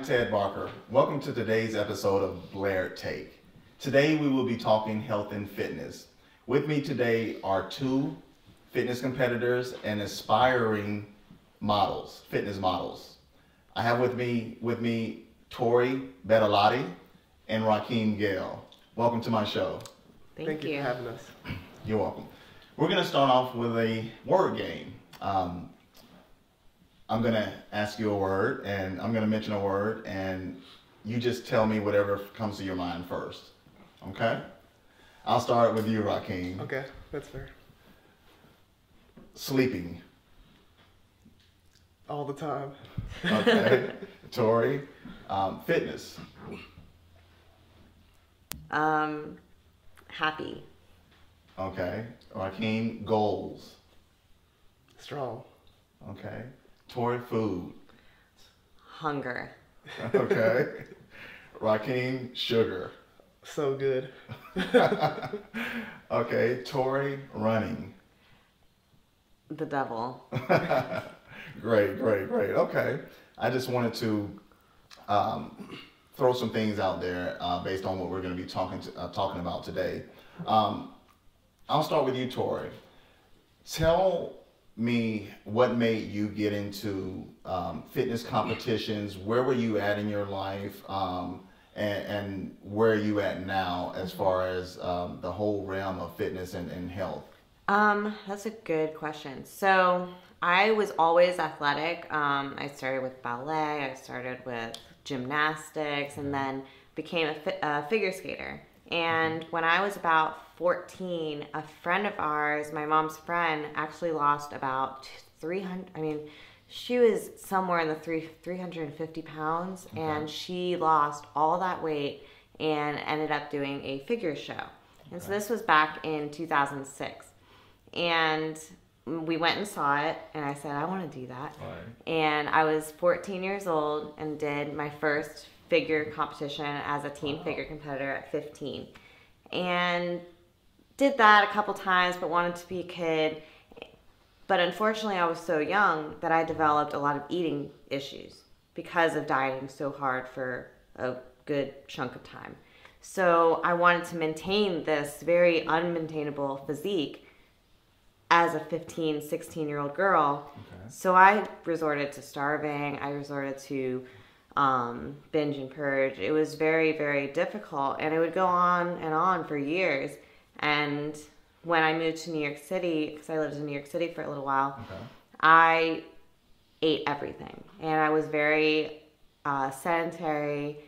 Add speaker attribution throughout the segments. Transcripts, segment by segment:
Speaker 1: I'm Ted Barker. Welcome to today's episode of BLARREDtake. Today we will be talking health and fitness. With me today are two fitness competitors and aspiring models, fitness models. I have with me Victoria Betolatti and Rakeem Gayle. Welcome to my show.
Speaker 2: Thank you for having us.
Speaker 1: You're welcome. We're going to start off with a word game. I'm going to ask you a word, and I'm going to mention a word, and you just tell me whatever comes to your mind first. Okay? I'll start with you, Rakeem.
Speaker 2: Okay, that's fair.
Speaker 1: Sleeping.
Speaker 2: All the time.
Speaker 1: Okay. Tori, fitness.
Speaker 3: Happy.
Speaker 1: Okay. Rakeem, goals.
Speaker 2: Strong.
Speaker 1: Okay. Tori, food.
Speaker 3: Hunger.
Speaker 1: Okay. Rakeem, sugar.
Speaker 2: So good.
Speaker 1: Okay. Tori, running.
Speaker 3: The devil.
Speaker 1: Great. Okay. I just wanted to throw some things out there based on what we're going to be talking about today. I'll start with you, Tori. Tell me what made you get into fitness competitions. Where were you at in your life, and where are you at now as far as the whole realm of fitness and health?
Speaker 3: That's a good question. So I was always athletic. I started with ballet, I started with gymnastics, and then became a figure skater. And when I was about 14, a friend of ours, my mom's friend, actually lost about 300, she was somewhere in the 350 pounds, okay. And she lost all that weight and ended up doing a figure show. Okay. And so this was back in 2006. And we went and saw it, and I said, I want to do that. Right. And I was 14 years old and did my first figure competition as a team figure competitor at 15. And did that a couple times, but wanted to be a kid. But unfortunately, I was so young that I developed a lot of eating issues because of dieting so hard for a good chunk of time. So I wanted to maintain this very unmaintainable physique as a 15, 16-year-old girl. Okay. So I resorted to starving. I resorted to binge and purge. It was very, very difficult, and it would go on and on for years. And when I moved to New York City, because I lived in New York City for a little while, okay. I ate everything, and I was very sedentary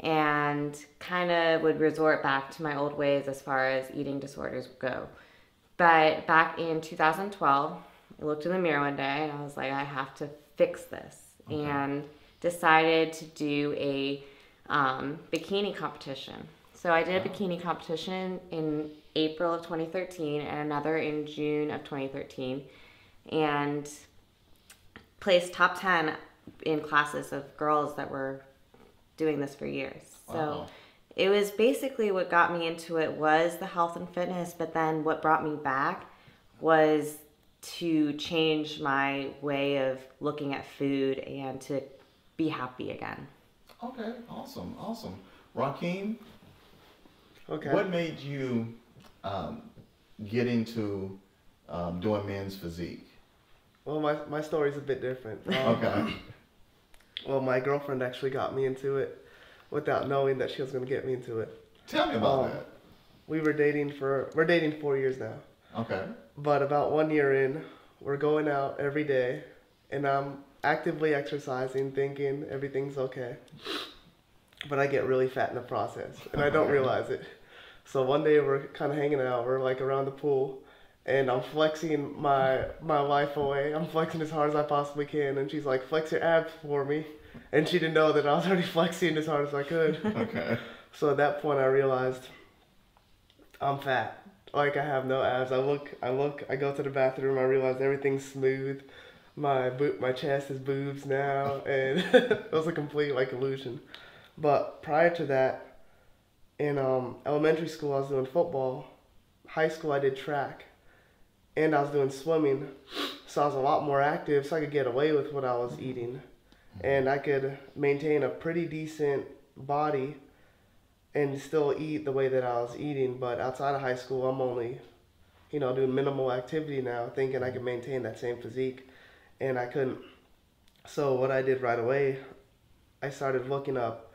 Speaker 3: and kind of would resort back to my old ways as far as eating disorders go. But back in 2012, I looked in the mirror one day and I was like, I have to fix this. Okay. And decided to do a bikini competition. So I did a bikini competition in April of 2013 and another in June of 2013, and placed top 10 in classes of girls that were doing this for years. So wow. It was basically what got me into it was the health and fitness, but then what brought me back was to change my way of looking at food and to be happy again.
Speaker 1: Okay, awesome. Rakeem,
Speaker 2: okay.
Speaker 1: What made you get into doing men's physique?
Speaker 2: Well, my story's a bit different.
Speaker 1: Okay.
Speaker 2: Well, my girlfriend actually got me into it without knowing that she was going to get me into it.
Speaker 1: Tell me about that.
Speaker 2: We're dating 4 years now.
Speaker 1: Okay.
Speaker 2: But about 1 year in, we're going out every day, and I'm actively exercising, thinking everything's okay. But I get really fat in the process, and I don't realize it. So one day we're kind of hanging out, we're like around the pool, and I'm flexing my life away. I'm flexing as hard as I possibly can, and she's like, flex your abs for me. And she didn't know that I was already flexing as hard as I could.
Speaker 1: Okay.
Speaker 2: So at that point I realized I'm fat. Like, I have no abs. I go to the bathroom, I realize everything's smooth. My chest is boobs now, and it was a complete illusion. But prior to that, in elementary school I was doing football. High school I did track, and I was doing swimming. So I was a lot more active, so I could get away with what I was eating. and I could maintain a pretty decent body and still eat the way that I was eating. But outside of high school, I'm only, doing minimal activity now, thinking I could maintain that same physique, and I couldn't. So what I did right away, I started looking up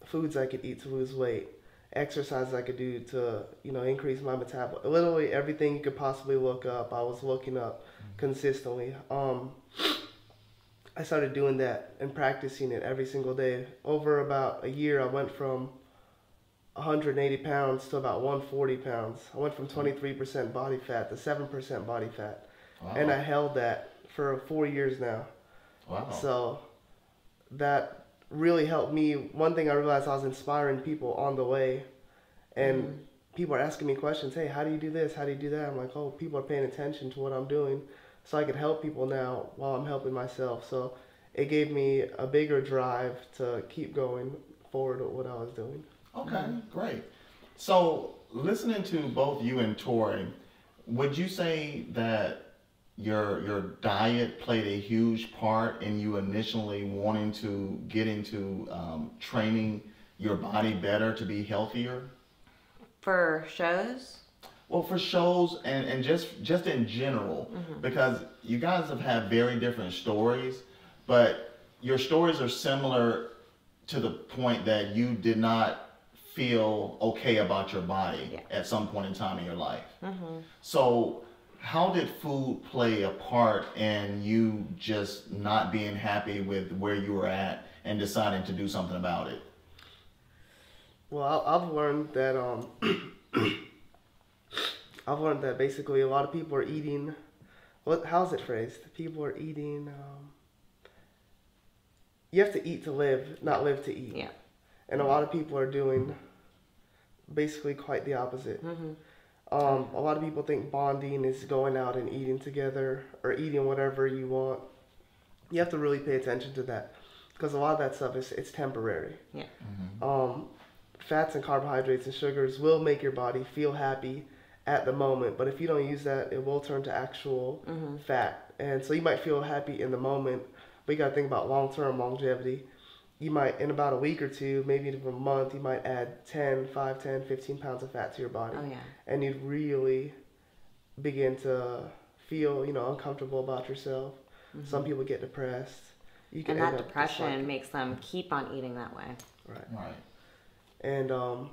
Speaker 2: foods I could eat to lose weight, exercises I could do to, increase my metabolism. Literally everything you could possibly look up, I was looking up consistently. I started doing that and practicing it every single day. Over about a year, I went from 180 pounds to about 140 pounds. I went from 23% body fat to 7% body fat.
Speaker 1: Wow.
Speaker 2: And I held that for 4 years now.
Speaker 1: Wow.
Speaker 2: So that really helped me. One thing I realized, I was inspiring people on the way, and people are asking me questions. Hey, how do you do this? How do you do that? I'm like, oh, people are paying attention to what I'm doing, so I could help people now while I'm helping myself. So it gave me a bigger drive to keep going forward with what I was doing.
Speaker 1: Okay, great. So listening to both you and Tori, would you say that your diet played a huge part in you initially wanting to get into training your body better to be healthier?
Speaker 3: For shows?
Speaker 1: Well, for shows and just in general, because you guys have had very different stories, but your stories are similar to the point that you did not feel okay about your body at some point in time in your life. So how did food play a part in you just not being happy with where you were at and deciding to do something about it?
Speaker 2: Well, I've learned that basically a lot of people are eating. How's it phrased? People are eating. You have to eat to live, not live to eat.
Speaker 3: Yeah.
Speaker 2: And a lot of people are doing basically quite the opposite. A lot of people think bonding is going out and eating together or eating whatever you want. You have to really pay attention to that, because a lot of that stuff it's temporary.
Speaker 3: Yeah.
Speaker 2: Fats and carbohydrates and sugars will make your body feel happy at the moment, but if you don't use that, it will turn to actual fat. And so you might feel happy in the moment, but you got to think about long-term longevity. You might, in about a week or two, maybe even a month, you might add 5, 10, 15 pounds of fat to your body.
Speaker 3: Oh, yeah.
Speaker 2: And you'd really begin to feel, uncomfortable about yourself. Some people get depressed. You can
Speaker 3: And
Speaker 2: end
Speaker 3: that
Speaker 2: up
Speaker 3: depression makes them keep on eating that way.
Speaker 2: Right. And,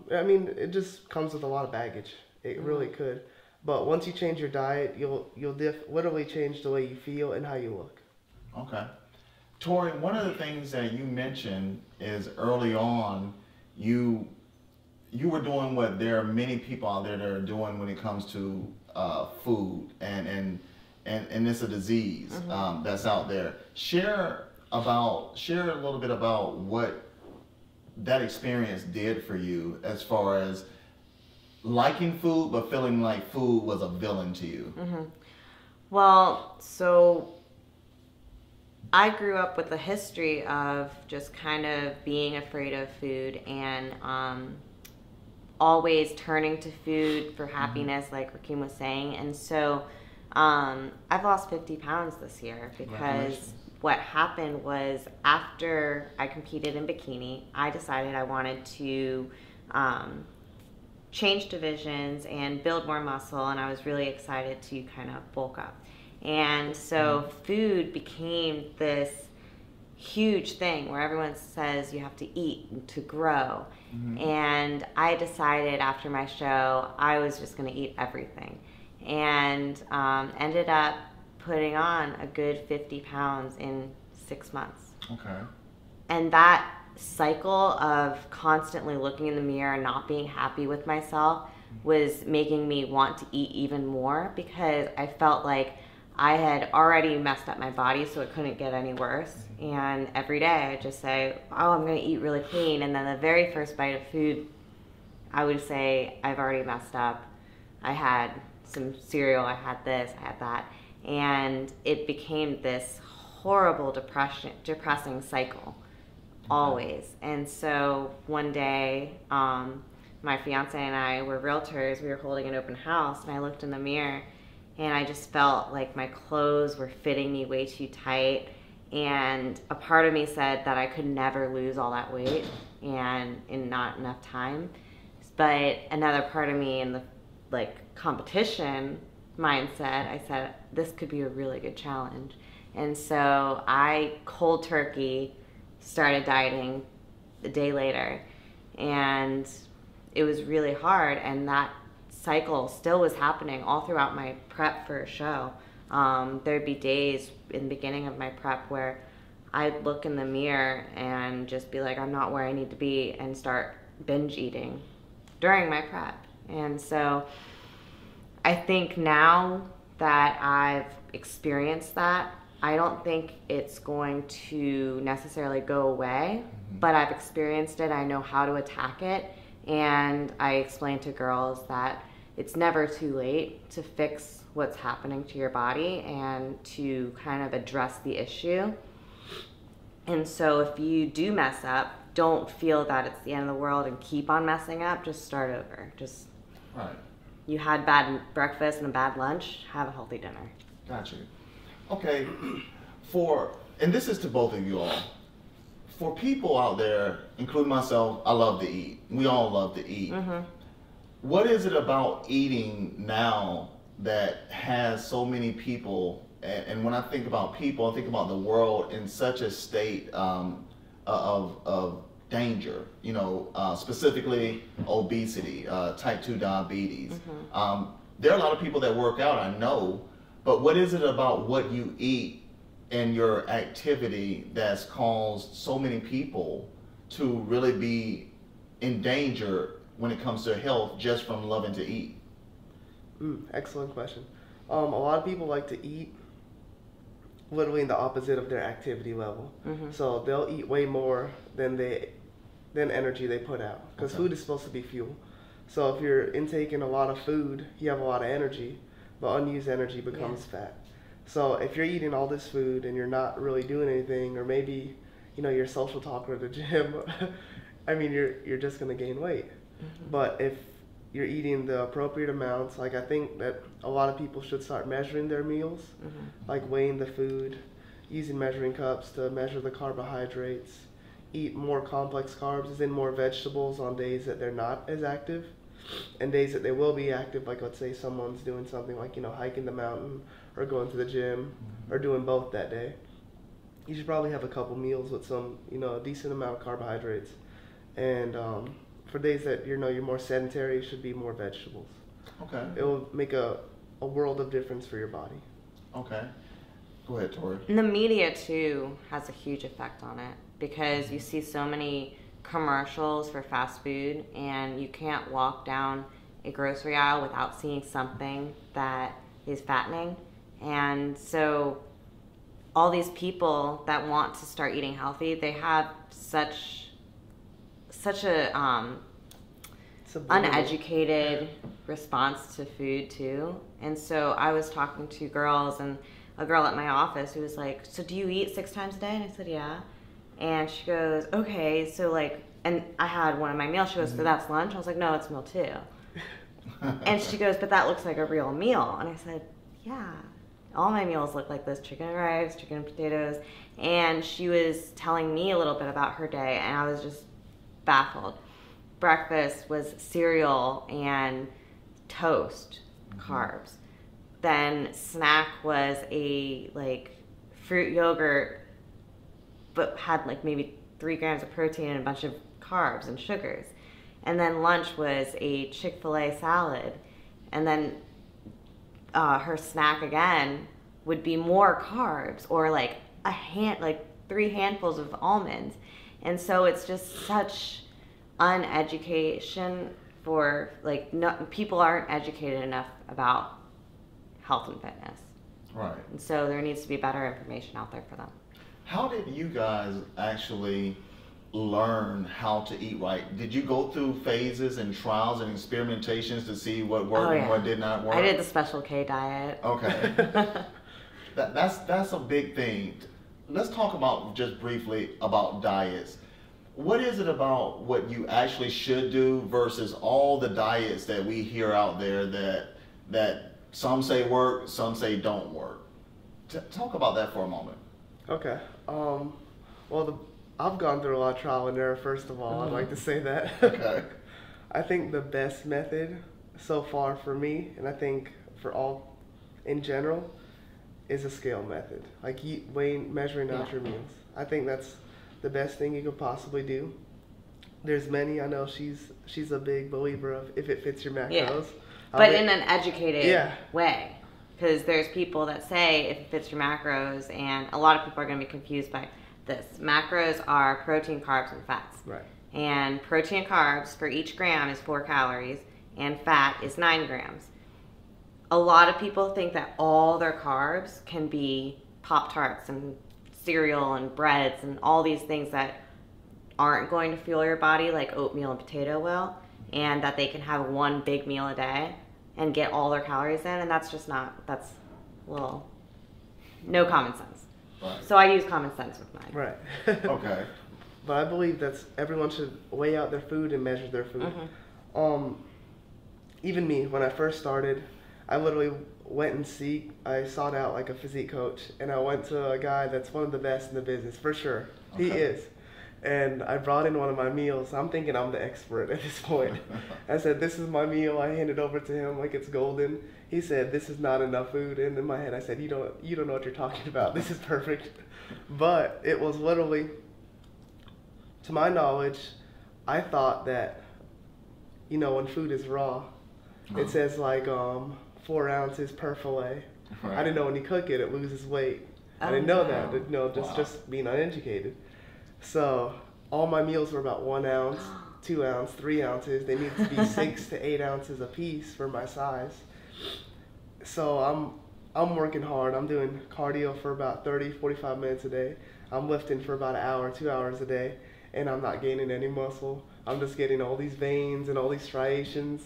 Speaker 2: it just comes with a lot of baggage. It really could. But once you change your diet, you'll literally change the way you feel and how you look.
Speaker 1: Okay. Tori, one of the things that you mentioned is early on, you were doing what there are many people out there that are doing when it comes to food, and it's a disease that's out there. Share a little bit about what that experience did for you as far as liking food, but feeling like food was a villain to you.
Speaker 3: Well, so I grew up with a history of just kind of being afraid of food and always turning to food for happiness, like Rakeem was saying. And so I've lost 50 pounds this year, because what happened was, after I competed in bikini, I decided I wanted to change divisions and build more muscle, and I was really excited to kind of bulk up. And so food became this huge thing where everyone says you have to eat to grow. And I decided after my show I was just going to eat everything, and ended up putting on a good 50 pounds in 6 months.
Speaker 1: Okay.
Speaker 3: And that cycle of constantly looking in the mirror and not being happy with myself was making me want to eat even more, because I felt like I had already messed up my body, so it couldn't get any worse. And every day I just say, oh, I'm going to eat really clean. And then the very first bite of food, I would say, I've already messed up. I had some cereal, I had this, I had that. And it became this horrible depressing cycle, always. And so one day, my fiance and I were realtors. We were holding an open house, and I looked in the mirror, and I just felt like my clothes were fitting me way too tight, And a part of me said that I could never lose all that weight and in not enough time. But another part of me in the like competition mindset, I said, this could be a really good challenge. And so I cold turkey started dieting a day later. And it was really hard. And that cycle still was happening all throughout my prep for a show. There'd be days in the beginning of my prep where I'd look in the mirror and just be like, I'm not where I need to be, and start binge eating during my prep. And so I think now that I've experienced that, I don't think it's going to necessarily go away, but I've experienced it. I know how to attack it. And I explain to girls that it's never too late to fix what's happening to your body and to kind of address the issue. And so if you do mess up, don't feel that it's the end of the world and keep on messing up. Just start over. Just
Speaker 1: Right.
Speaker 3: You had bad breakfast and a bad lunch, have a healthy dinner.
Speaker 1: Got you. Okay, and this is to both of you all. For people out there, including myself, I love to eat. We all love to eat. What is it about eating now that has so many people, and when I think about people, I think about the world in such a state of danger, you know, specifically obesity, type 2 diabetes. There are a lot of people that work out, I know, but what is it about what you eat and your activity that's caused so many people to really be in danger when it comes to health just from loving to eat?
Speaker 2: Excellent question. A lot of people like to eat literally in the opposite of their activity level. So they'll eat way more than energy they put out, because food is supposed to be fuel. So if you're intaking a lot of food, you have a lot of energy, but unused energy becomes fat. So if you're eating all this food and you're not really doing anything, or maybe, you know, you're a social talker at the gym, I mean, you're just gonna gain weight. But if you're eating the appropriate amounts, like I think that a lot of people should start measuring their meals, like weighing the food, using measuring cups to measure the carbohydrates, eat more complex carbs, as in more vegetables on days that they're not as active, and days that they will be active, like let's say someone's doing something like, you know, hiking the mountain or going to the gym or doing both that day. You should probably have a couple meals with some, you know, a decent amount of carbohydrates. And for days that, you know, you're more sedentary, it should be more vegetables.
Speaker 1: Okay.
Speaker 2: It will make a world of difference for your body.
Speaker 1: Okay. Go ahead, Tori.
Speaker 3: And the media too has a huge effect on it, because you see so many commercials for fast food, and you can't walk down a grocery aisle without seeing something that is fattening. And so all these people that want to start eating healthy, they have such a uneducated response to food too. And so I was talking to girls, and a girl at my office who was like, so do you eat 6 times a day? And I said, yeah. And she goes, okay, so like, and I had one of my meals. She goes, so that's lunch? I was like, no, it's meal too. And she goes, but that looks like a real meal. And I said, yeah, all my meals look like this: chicken and rice, chicken and potatoes. And she was telling me a little bit about her day, and I was just baffled. Breakfast was cereal and toast, carbs. Then snack was a like fruit yogurt, but had like maybe 3 grams of protein and a bunch of carbs and sugars. And then lunch was a Chick-fil-A salad. And then her snack again would be more carbs, or like 3 handfuls of almonds. And so it's just such uneducation for like, people aren't educated enough about health and fitness.
Speaker 1: Right.
Speaker 3: And so there needs to be better information out there for them.
Speaker 1: How did you guys actually learn how to eat right? Did you go through phases and trials and experimentations to see what worked and what did not work?
Speaker 3: I did the Special K diet.
Speaker 1: Okay. That's a big thing. Let's talk about just briefly about diets. What is it about what you actually should do versus all the diets that we hear out there that some say work, some say don't work? Talk about that for a moment.
Speaker 2: Okay. Well, I've gone through a lot of trial and error, first of all. I'd like to say that.
Speaker 1: Okay.
Speaker 2: I think the best method so far for me, and I think for all in general, is a scale method. Like weighing, measuring out your meals. I think that's the best thing you could possibly do. There's many. I know she's a big believer of if it fits your macros.
Speaker 3: Yeah. But in an educated way. Because there's people that say if it fits your macros, and a lot of people are going to be confused by this. Macros are protein, carbs, and fats.
Speaker 2: Right.
Speaker 3: And protein and carbs for each gram is 4 calories, and fat is 9 grams. A lot of people think that all their carbs can be Pop-Tarts and cereal and breads and all these things that aren't going to fuel your body like oatmeal and potato will, and that they can have one big meal a day and get all their calories in, and that's just not, that's a little, no common sense.
Speaker 1: Right.
Speaker 3: So I use common sense with mine.
Speaker 2: Right.
Speaker 1: Okay.
Speaker 2: But I believe that everyone should weigh out their food and measure their food. Even me, when I first started, I literally went and I sought out like a physique coach, and I went to a guy that's one of the best in the business, for sure. Okay. He is. And I brought in one of my meals. I'm thinking I'm the expert at this point. I said, this is my meal. I handed over to him like it's golden. He said, this is not enough food. And in my head, I said, you don't know what you're talking about. This is perfect. But it was literally, to my knowledge, I thought that, when food is raw, it says like 4 ounces per fillet. Right. I didn't know when you cook it, it loses weight. I didn't know that. Just being uneducated. So all my meals were about 1 ounce, 2 ounces, 3 ounces. They need to be 6 to 8 ounces a piece for my size. So I'm working hard. I'm doing cardio for about 30, 45 minutes a day. I'm lifting for about an hour, 2 hours a day, and I'm not gaining any muscle. I'm just getting all these veins and all these striations.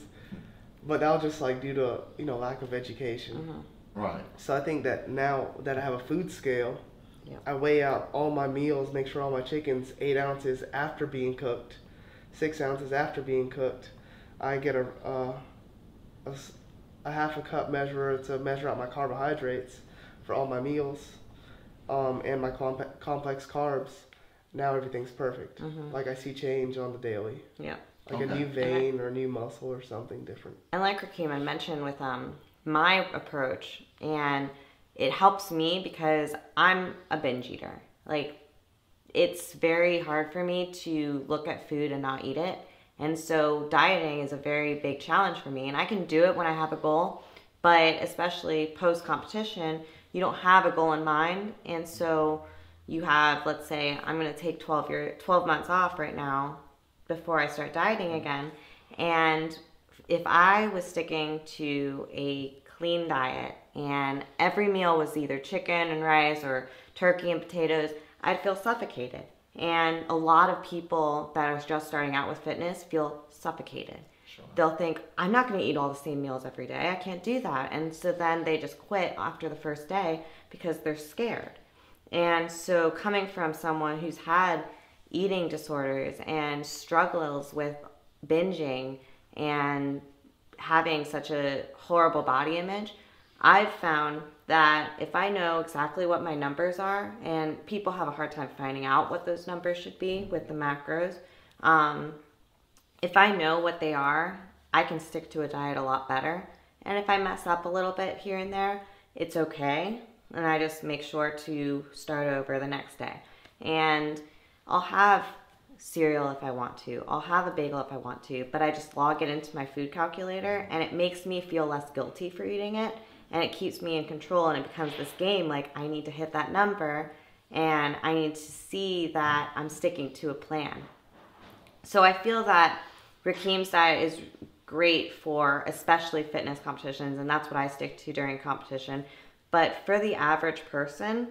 Speaker 2: But that was just like due to lack of education.
Speaker 1: Right.
Speaker 2: So I think that now that I have a food scale, I weigh out all my meals, make sure all my chicken's 8 ounces after being cooked, 6 ounces after being cooked. I get a half a cup measurer to measure out my carbohydrates for all my meals, and my complex carbs. Now everything's perfect. Like I see change on the daily. Yeah. Like a new vein or a new muscle or something different.
Speaker 3: And like Rakeem, I mentioned with my approach, and it helps me because I'm a binge eater. Like, it's very hard for me to look at food and not eat it. And so dieting is a very big challenge for me. And I can do it when I have a goal, but especially post-competition, you don't have a goal in mind. And so you have, let's say, I'm going to take 12 months off right now before I start dieting again. And if I was sticking to a clean diet and every meal was either chicken and rice or turkey and potatoes, I'd feel suffocated. And a lot of people that are just starting out with fitness feel suffocated. Sure. They'll think, I'm not going to eat all the same meals every day. I can't do that. And so then they just quit after the first day because they're scared. And so coming from someone who's had eating disorders and struggles with binging and having such a horrible body image, I've found that if I know exactly what my numbers are, and people have a hard time finding out what those numbers should be with the macros, if I know what they are, I can stick to a diet a lot better. And if I mess up a little bit here and there, it's okay. And I just make sure to start over the next day. And I'll have cereal if I want to. I'll have a bagel if I want to, but I just log it into my food calculator, and it makes me feel less guilty for eating it, and it keeps me in control, and it becomes this game like I need to hit that number, and I need to see that I'm sticking to a plan. So I feel that Rakeem's diet is great for especially fitness competitions, and that's what I stick to during competition. But for the average person,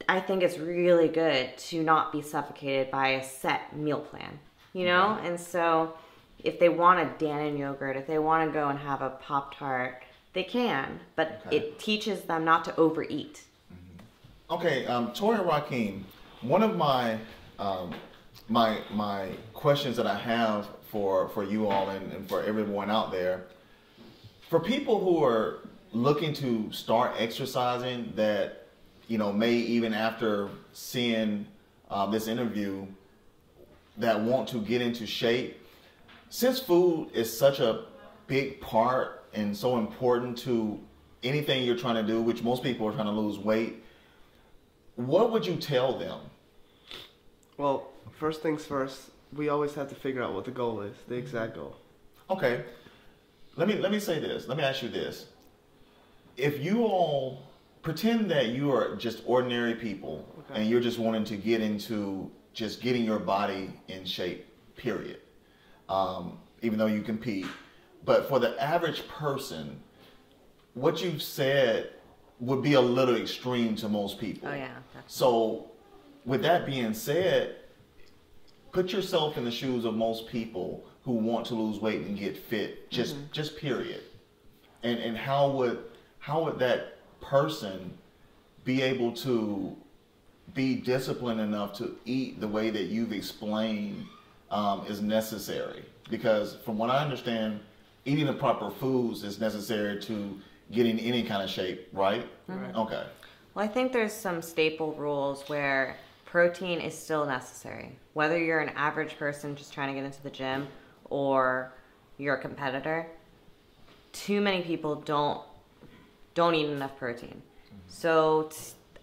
Speaker 3: I think it's really good to not be suffocated by a set meal plan, And so if they want a Dannon yogurt, if they want to go and have a Pop-Tart, they can, but it teaches them not to overeat.
Speaker 1: Okay, Tori and Rakeem, one of my my questions that I have for you all and for everyone out there, for people who are looking to start exercising that may even after seeing this interview that want to get into shape, since food is such a big part and so important to anything you're trying to do, which most people are trying to lose weight, what would you tell them?
Speaker 2: Well, first things first, we always have to figure out what the goal is, the exact goal.
Speaker 1: Okay. Let me say this. Let me ask you this. If you all pretend that you are just ordinary people,
Speaker 2: okay,
Speaker 1: and you're just wanting to get into just getting your body in shape, period. Even though you compete. But for the average person, what you've said would be a little extreme to most people.
Speaker 3: Oh, yeah. Definitely.
Speaker 1: So with that being said, put yourself in the shoes of most people who want to lose weight and get fit, just period. And how would that person be able to be disciplined enough to eat the way that you've explained is necessary? Because from what I understand, eating the proper foods is necessary to getting any kind of shape, right?
Speaker 2: Right.
Speaker 1: Okay.
Speaker 3: Well, I think there's some staple rules where protein is still necessary. Whether you're an average person just trying to get into the gym or you're a competitor, too many people don't eat enough protein. So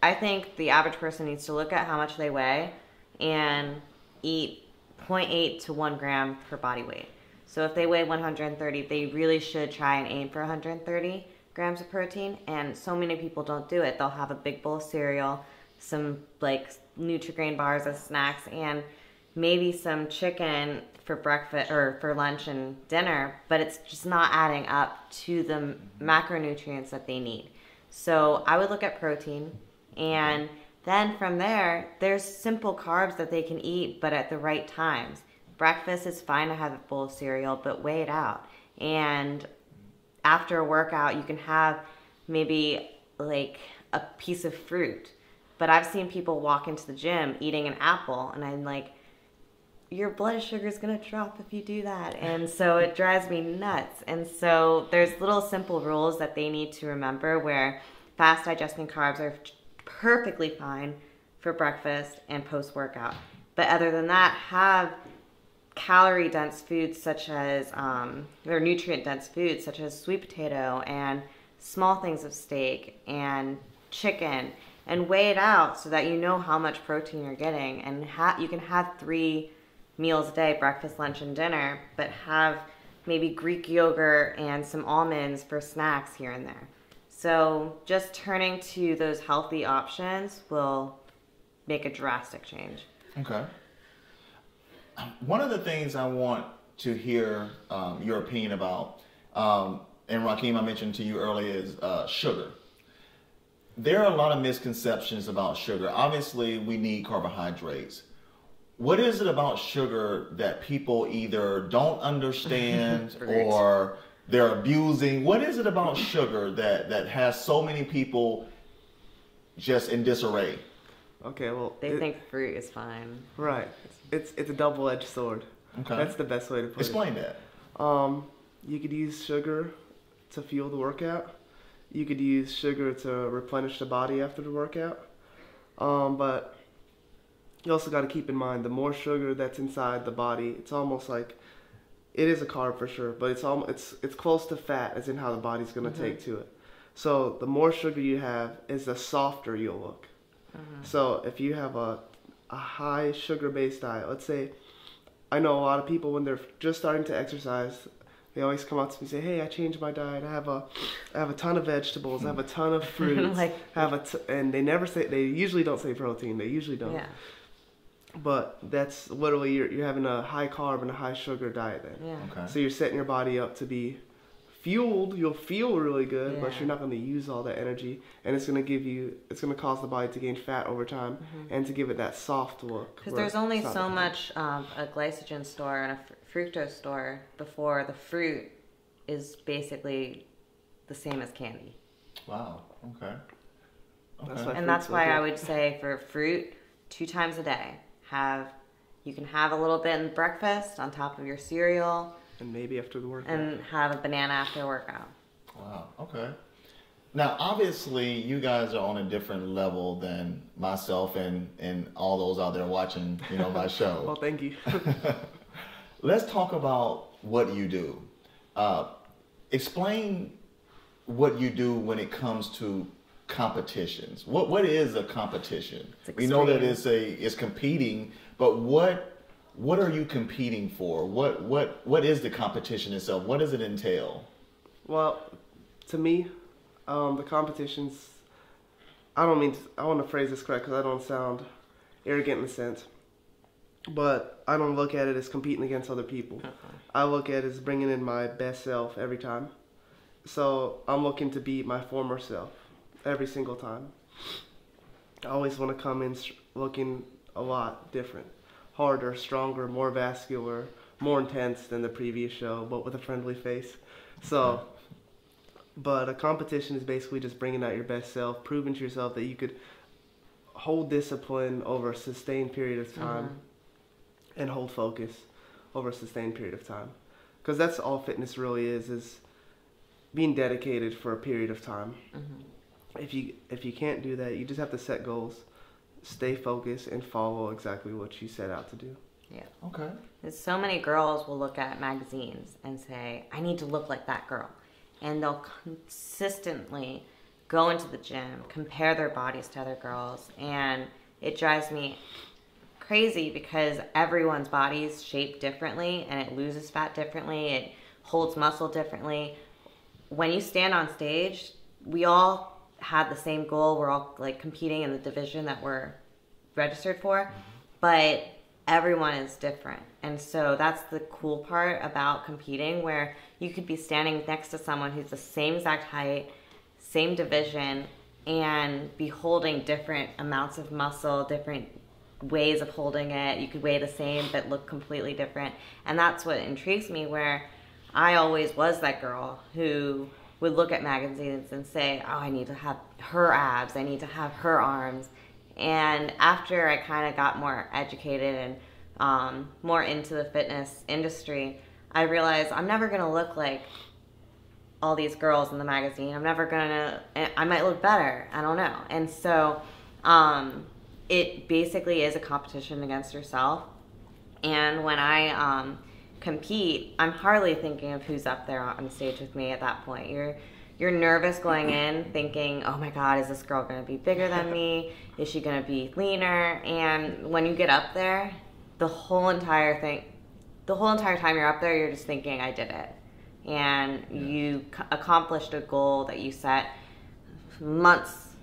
Speaker 3: I think the average person needs to look at how much they weigh and eat 0.8 to 1 gram per body weight. So if they weigh 130, they really should try and aim for 130 grams of protein. And so many people don't do it. They'll have a big bowl of cereal, some like Nutri-Grain bars as snacks, and maybe some chicken for breakfast or for lunch and dinner, but it's just not adding up to the macronutrients that they need. So I would look at protein, and then from there, there's simple carbs that they can eat, but at the right times. Breakfast is fine to have a bowl of cereal, but weigh it out. And after a workout, you can have maybe like a piece of fruit. But I've seen people walk into the gym eating an apple, and I'm like, your blood sugar is going to drop if you do that. And so it drives me nuts. And so there's little simple rules that they need to remember where fast digesting carbs are perfectly fine for breakfast and post-workout. But other than that, have calorie-dense foods such as, or nutrient-dense foods such as sweet potato and small things of steak and chicken, and weigh it out so that you know how much protein you're getting. And you can have 3 meals a day, breakfast, lunch, and dinner, but have maybe Greek yogurt and some almonds for snacks here and there. So just turning to those healthy options will make a drastic change.
Speaker 1: Okay. One of the things I want to hear your opinion about, and Rakeem, I mentioned to you earlier, is sugar. There are a lot of misconceptions about sugar. Obviously, we need carbohydrates. What is it about sugar that people either don't understand or they're abusing? What is it about sugar that has so many people just in disarray?
Speaker 2: Okay, well,
Speaker 3: They think fruit is fine.
Speaker 2: right. It's a double-edged sword.
Speaker 1: Okay.
Speaker 2: That's the best way to put
Speaker 1: Explain that.
Speaker 2: it. You could use sugar to fuel the workout. You could use sugar to replenish the body after the workout. But you also got to keep in mind the more sugar that's inside the body, it's almost like it is a carb for sure, but it's close to fat, as in how the body's going to take to it. So the more sugar you have, is the softer you'll look. So if you have a high sugar-based diet, let's say, I know a lot of people when they're just starting to exercise, they always come up to me and say, "Hey, I changed my diet. I have a ton of vegetables. I have a ton of fruits. And they usually don't say protein. They usually don't.
Speaker 3: Yeah.
Speaker 2: But that's literally you're having a high carb and a high sugar diet then.
Speaker 3: Yeah.
Speaker 1: Okay.
Speaker 2: So you're setting your body up to be fueled. You'll feel really good, but
Speaker 3: Yeah.
Speaker 2: you're not going to use all that energy, and it's going to cause the body to gain fat over time and to give it that soft look.
Speaker 3: Because
Speaker 2: where
Speaker 3: there's only
Speaker 2: it's not
Speaker 3: so
Speaker 2: the-
Speaker 3: much a glycogen store and a fructose store before the fruit is basically the same as candy.
Speaker 1: Wow. Okay.
Speaker 2: That's why
Speaker 3: And that's
Speaker 2: fruit's
Speaker 3: why
Speaker 2: so
Speaker 3: I
Speaker 2: good.
Speaker 3: would say for fruit, 2 times a day. You can have a little bit in breakfast on top of your cereal
Speaker 2: And maybe after the workout.
Speaker 3: and have a banana after workout.
Speaker 1: Wow. Okay. Now, obviously, you guys are on a different level than myself and all those out there watching, my show.
Speaker 2: Well, thank you.
Speaker 1: Let's talk about what you do. Explain what you do when it comes to competitions. What is a competition? We know that it's competing, but what are you competing for? What is the competition itself? What does it entail?
Speaker 2: Well, to me, the competitions, I want to phrase this correct because I don't sound arrogant in a sense, but I don't look at it as competing against other people. I look at it as bringing in my best self every time. So I'm looking to beat my former self every single time. I always want to come in looking a lot different, harder, stronger, more vascular, more intense than the previous show, but with a friendly face. So, but a competition is basically just bringing out your best self, proving to yourself that you could hold discipline over a sustained period of time and hold focus over a sustained period of time. Because that's all fitness really is being dedicated for a period of time. If you can't do that, you just have to set goals, stay focused, and follow exactly what you set out to do.
Speaker 3: Yeah.
Speaker 1: Okay.
Speaker 3: There's so many girls will look at magazines and say, I need to look like that girl. And they'll consistently go into the gym, compare their bodies to other girls, and it drives me crazy because everyone's body is shaped differently and it loses fat differently, it holds muscle differently. When you stand on stage, we all had the same goal. We're all like competing in the division that we're registered for, but everyone is different. And so that's the cool part about competing, where you could be standing next to someone who's the same exact height, same division, and be holding different amounts of muscle, different ways of holding it. You could weigh the same but look completely different. And that's what intrigues me, where I always was that girl who would look at magazines and say, oh, I need to have her abs, I need to have her arms. And after I kind of got more educated and more into the fitness industry, I realized I'm never going to look like all these girls in the magazine. I'm never going to, I might look better, I don't know. And so it basically is a competition against yourself. And when I compete, I'm hardly thinking of who's up there on stage with me at that point. You're nervous going in, thinking, oh my God, is this girl gonna be bigger than me? Is she gonna be leaner? And when you get up there, the whole entire time you're up there, you're just thinking, I did it. And you accomplished a goal that you set months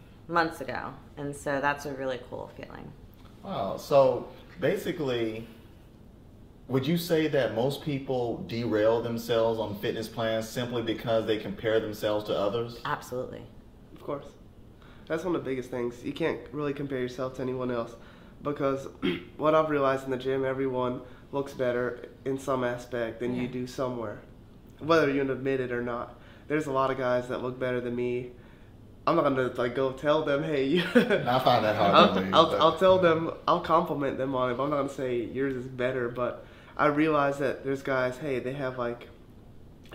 Speaker 3: ago. And so that's a really cool feeling.
Speaker 1: Wow. So basically, would you say that most people derail themselves on fitness plans simply because they compare themselves to others?
Speaker 3: Absolutely.
Speaker 2: Of course. That's one of the biggest things. You can't really compare yourself to anyone else, because what I've realized in the gym, everyone looks better in some aspect than you do somewhere, whether you admit it or not. There's a lot of guys that look better than me. I'm not gonna go tell them, hey.
Speaker 1: I find that hard.
Speaker 2: I'll tell them, I'll compliment them on it, but I'm not gonna say yours is better. But I realize that there's guys, hey, they have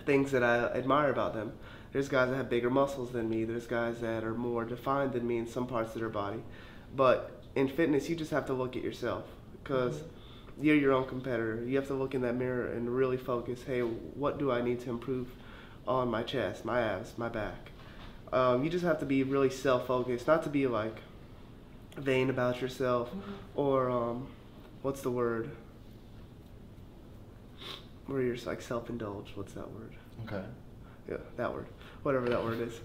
Speaker 2: things that I admire about them. There's guys that have bigger muscles than me. There's guys that are more defined than me in some parts of their body. But in fitness, you just have to look at yourself, because you're your own competitor. You have to look in that mirror and really focus, hey, what do I need to improve on my chest, my abs, my back? You just have to be really self-focused, not to be vain about yourself, or what's the word? Where you're self-indulged. What's that word?
Speaker 1: Okay.
Speaker 2: Yeah, that word. Whatever that word is.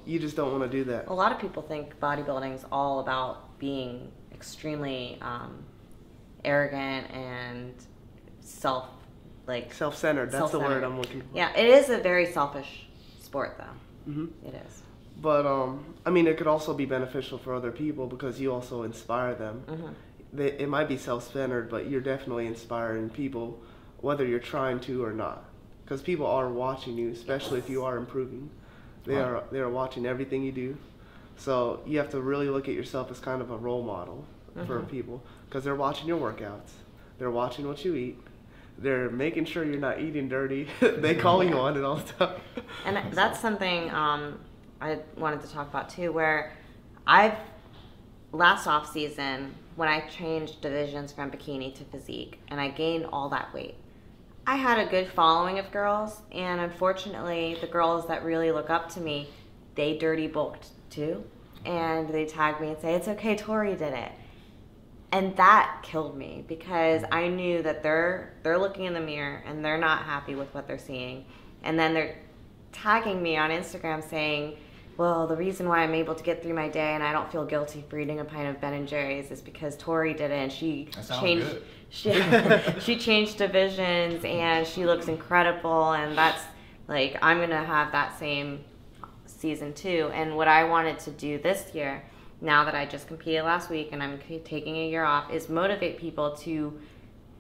Speaker 2: You just don't want to do that.
Speaker 3: A lot of people think bodybuilding is all about being extremely arrogant and
Speaker 2: self-centered. That's the word I'm looking for.
Speaker 3: Yeah, it is a very selfish sport, though. It is.
Speaker 2: But it could also be beneficial for other people, because you also inspire them. It might be self-centered, but you're definitely inspiring people, whether you're trying to or not, because people are watching you, especially if you are improving. They are watching everything you do. So you have to really look at yourself as kind of a role model for people, because they're watching your workouts, they're watching what you eat, they're making sure you're not eating dirty. They call you on it all the time.
Speaker 3: And that's something I wanted to talk about too, where last off season, when I changed divisions from bikini to physique and I gained all that weight, I had a good following of girls, and unfortunately the girls that really look up to me, they dirty bulked too, and they tag me and say, it's okay, Tori did it. And that killed me, because I knew that they're looking in the mirror and they're not happy with what they're seeing, and then they're tagging me on Instagram saying, well, the reason why I'm able to get through my day and I don't feel guilty for eating a pint of Ben & Jerry's is because Tori did it, and she changed
Speaker 1: good.
Speaker 3: she changed divisions and she looks incredible, and that's like, I'm gonna have that same season 2. And what I wanted to do this year, now that I just competed last week and I'm taking a year off, is motivate people to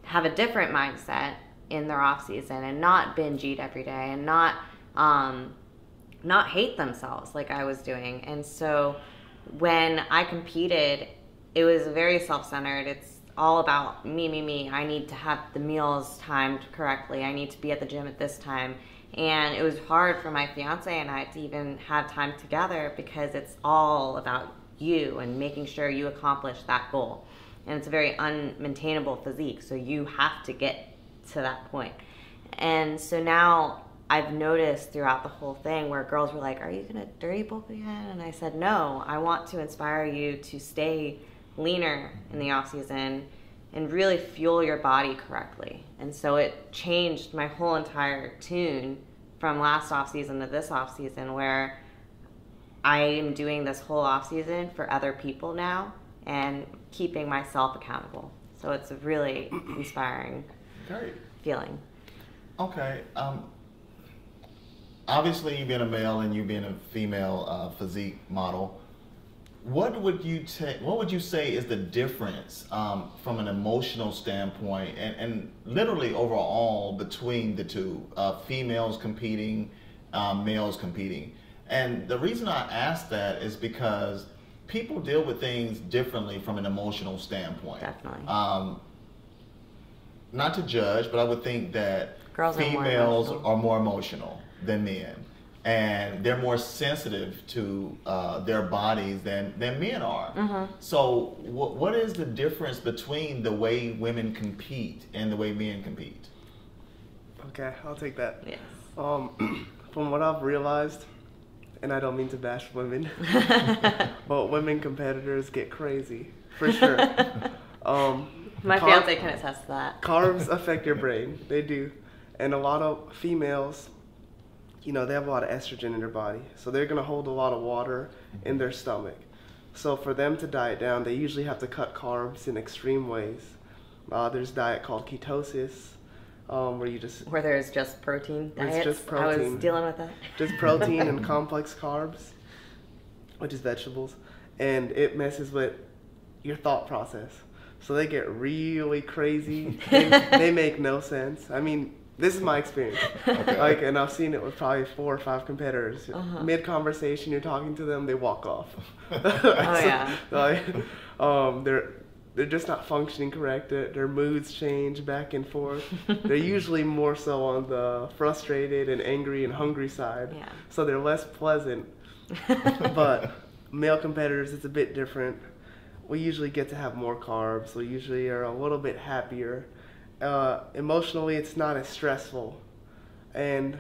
Speaker 3: have a different mindset in their off season and not binge eat every day and not hate themselves like I was doing. And so when I competed, it was very self-centered. It's all about me. I need to have the meals timed correctly. I need to be at the gym at this time. And it was hard for my fiance and I to even have time together, because it's all about you and making sure you accomplish that goal. And it's a very unmaintainable physique, so you have to get to that point. And so now I've noticed throughout the whole thing where girls were like, are you gonna dirty bulk again? And I said, no, I want to inspire you to stay leaner in the off season and really fuel your body correctly. And so it changed my whole entire tune from last off season to this off season, where I am doing this whole off season for other people now and keeping myself accountable. So it's a really inspiring feeling.
Speaker 1: Okay. Obviously, you being a male and you being a female physique model, what would you say is the difference from an emotional standpoint and literally overall between the two, females competing, males competing? And the reason I ask that is because people deal with things differently from an emotional standpoint.
Speaker 3: Definitely.
Speaker 1: Not to judge, but I would think that
Speaker 3: Girls
Speaker 1: females are more emotional than men, and they're more sensitive to their bodies than men are.
Speaker 3: Mm-hmm.
Speaker 1: So what is the difference between the way women compete and the way men compete?
Speaker 2: Okay, I'll take that.
Speaker 3: Yes.
Speaker 2: From what I've realized, and I don't mean to bash women, but women competitors get crazy, for sure.
Speaker 3: My fiance can attest to that.
Speaker 2: Carbs affect your brain, they do. And a lot of females, they have a lot of estrogen in their body, so they're going to hold a lot of water in their stomach. So for them to diet down, they usually have to cut carbs in extreme ways. There's a diet called ketosis, where
Speaker 3: there's just protein diets.
Speaker 2: It's just protein.
Speaker 3: I was dealing with that.
Speaker 2: Just protein and complex carbs, which is vegetables, and it messes with your thought process. So they get really crazy. They make no sense. I mean, this is my experience. Okay. And I've seen it with probably 4 or 5 competitors. Mid-conversation, you're talking to them, they walk off.
Speaker 3: Yeah.
Speaker 2: They're just not functioning correct. Their moods change back and forth. They're usually more so on the frustrated and angry and hungry side.
Speaker 3: Yeah.
Speaker 2: So they're less pleasant. But male competitors, it's a bit different. We usually get to have more carbs. We usually are a little bit happier. Emotionally, it's not as stressful. And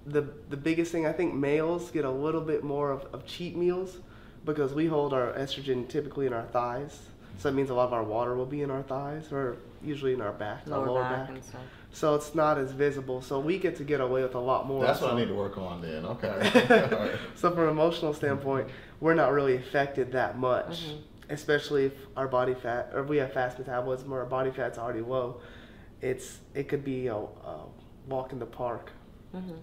Speaker 2: the biggest thing, I think males get a little bit more of cheat meals, because we hold our estrogen typically in our thighs. So that means a lot of our water will be in our thighs, or usually in our back, our lower back.
Speaker 3: And stuff.
Speaker 2: So it's not as visible. So we get to get away with a lot more.
Speaker 1: That's what I need to work on then. Okay.
Speaker 2: So from an emotional standpoint, we're not really affected that much. Mm-hmm. Especially if our body fat, or if we have fast metabolism, or our body fat's already low, it could be a walk in the park.
Speaker 3: Mm-hmm.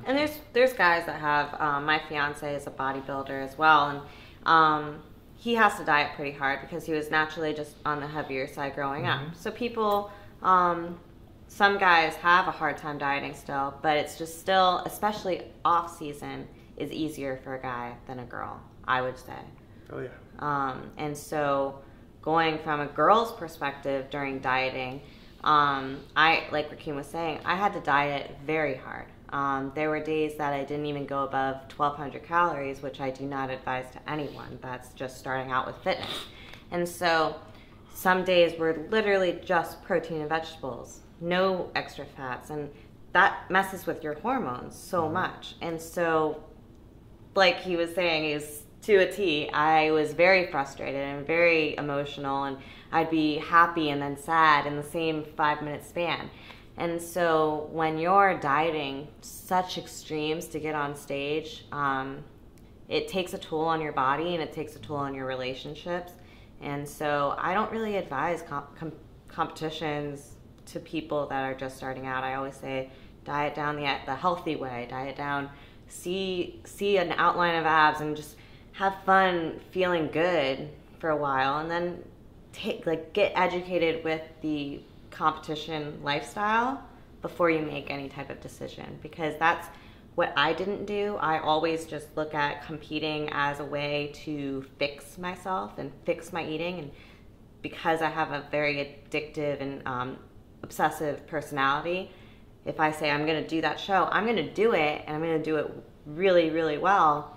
Speaker 3: And there's guys that have. My fiance is a bodybuilder as well, and he has to diet pretty hard because he was naturally just on the heavier side growing up. So people, some guys have a hard time dieting still, but it's just still, especially off season, is easier for a guy than a girl, I would say.
Speaker 2: Oh yeah.
Speaker 3: And so going from a girl's perspective during dieting, like Rakeem was saying, I had to diet very hard. There were days that I didn't even go above 1,200 calories, which I do not advise to anyone that's just starting out with fitness. And so some days were literally just protein and vegetables, no extra fats, and that messes with your hormones so much. And so, like he was saying, is to a T, I was very frustrated and very emotional, and I'd be happy and then sad in the same 5-minute span. And so when you're dieting such extremes to get on stage, it takes a toll on your body and it takes a toll on your relationships. And so I don't really advise competitions to people that are just starting out. I always say diet down the healthy way, diet down, see an outline of abs and just have fun feeling good for a while, and then get educated with the competition lifestyle before you make any type of decision, because that's what I didn't do. I always just look at competing as a way to fix myself and fix my eating, and because I have a very addictive and obsessive personality, if I say I'm going to do that show, I'm going to do it, and I'm going to do it really, really well,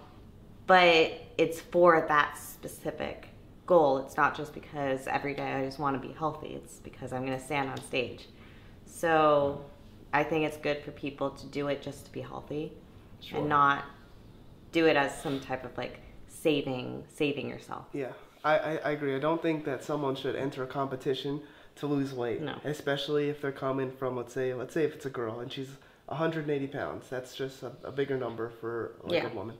Speaker 3: but it's for that specific goal. It's not just because every day I just want to be healthy. It's because I'm going to stand on stage. So I think it's good for people to do it just to be healthy. Sure. And not do it as some type of like saving yourself.
Speaker 2: Yeah, I agree. I don't think that someone should enter a competition to lose weight. No. Especially if they're coming from, let's say if it's a girl and she's 180 pounds. That's just a bigger number for a woman.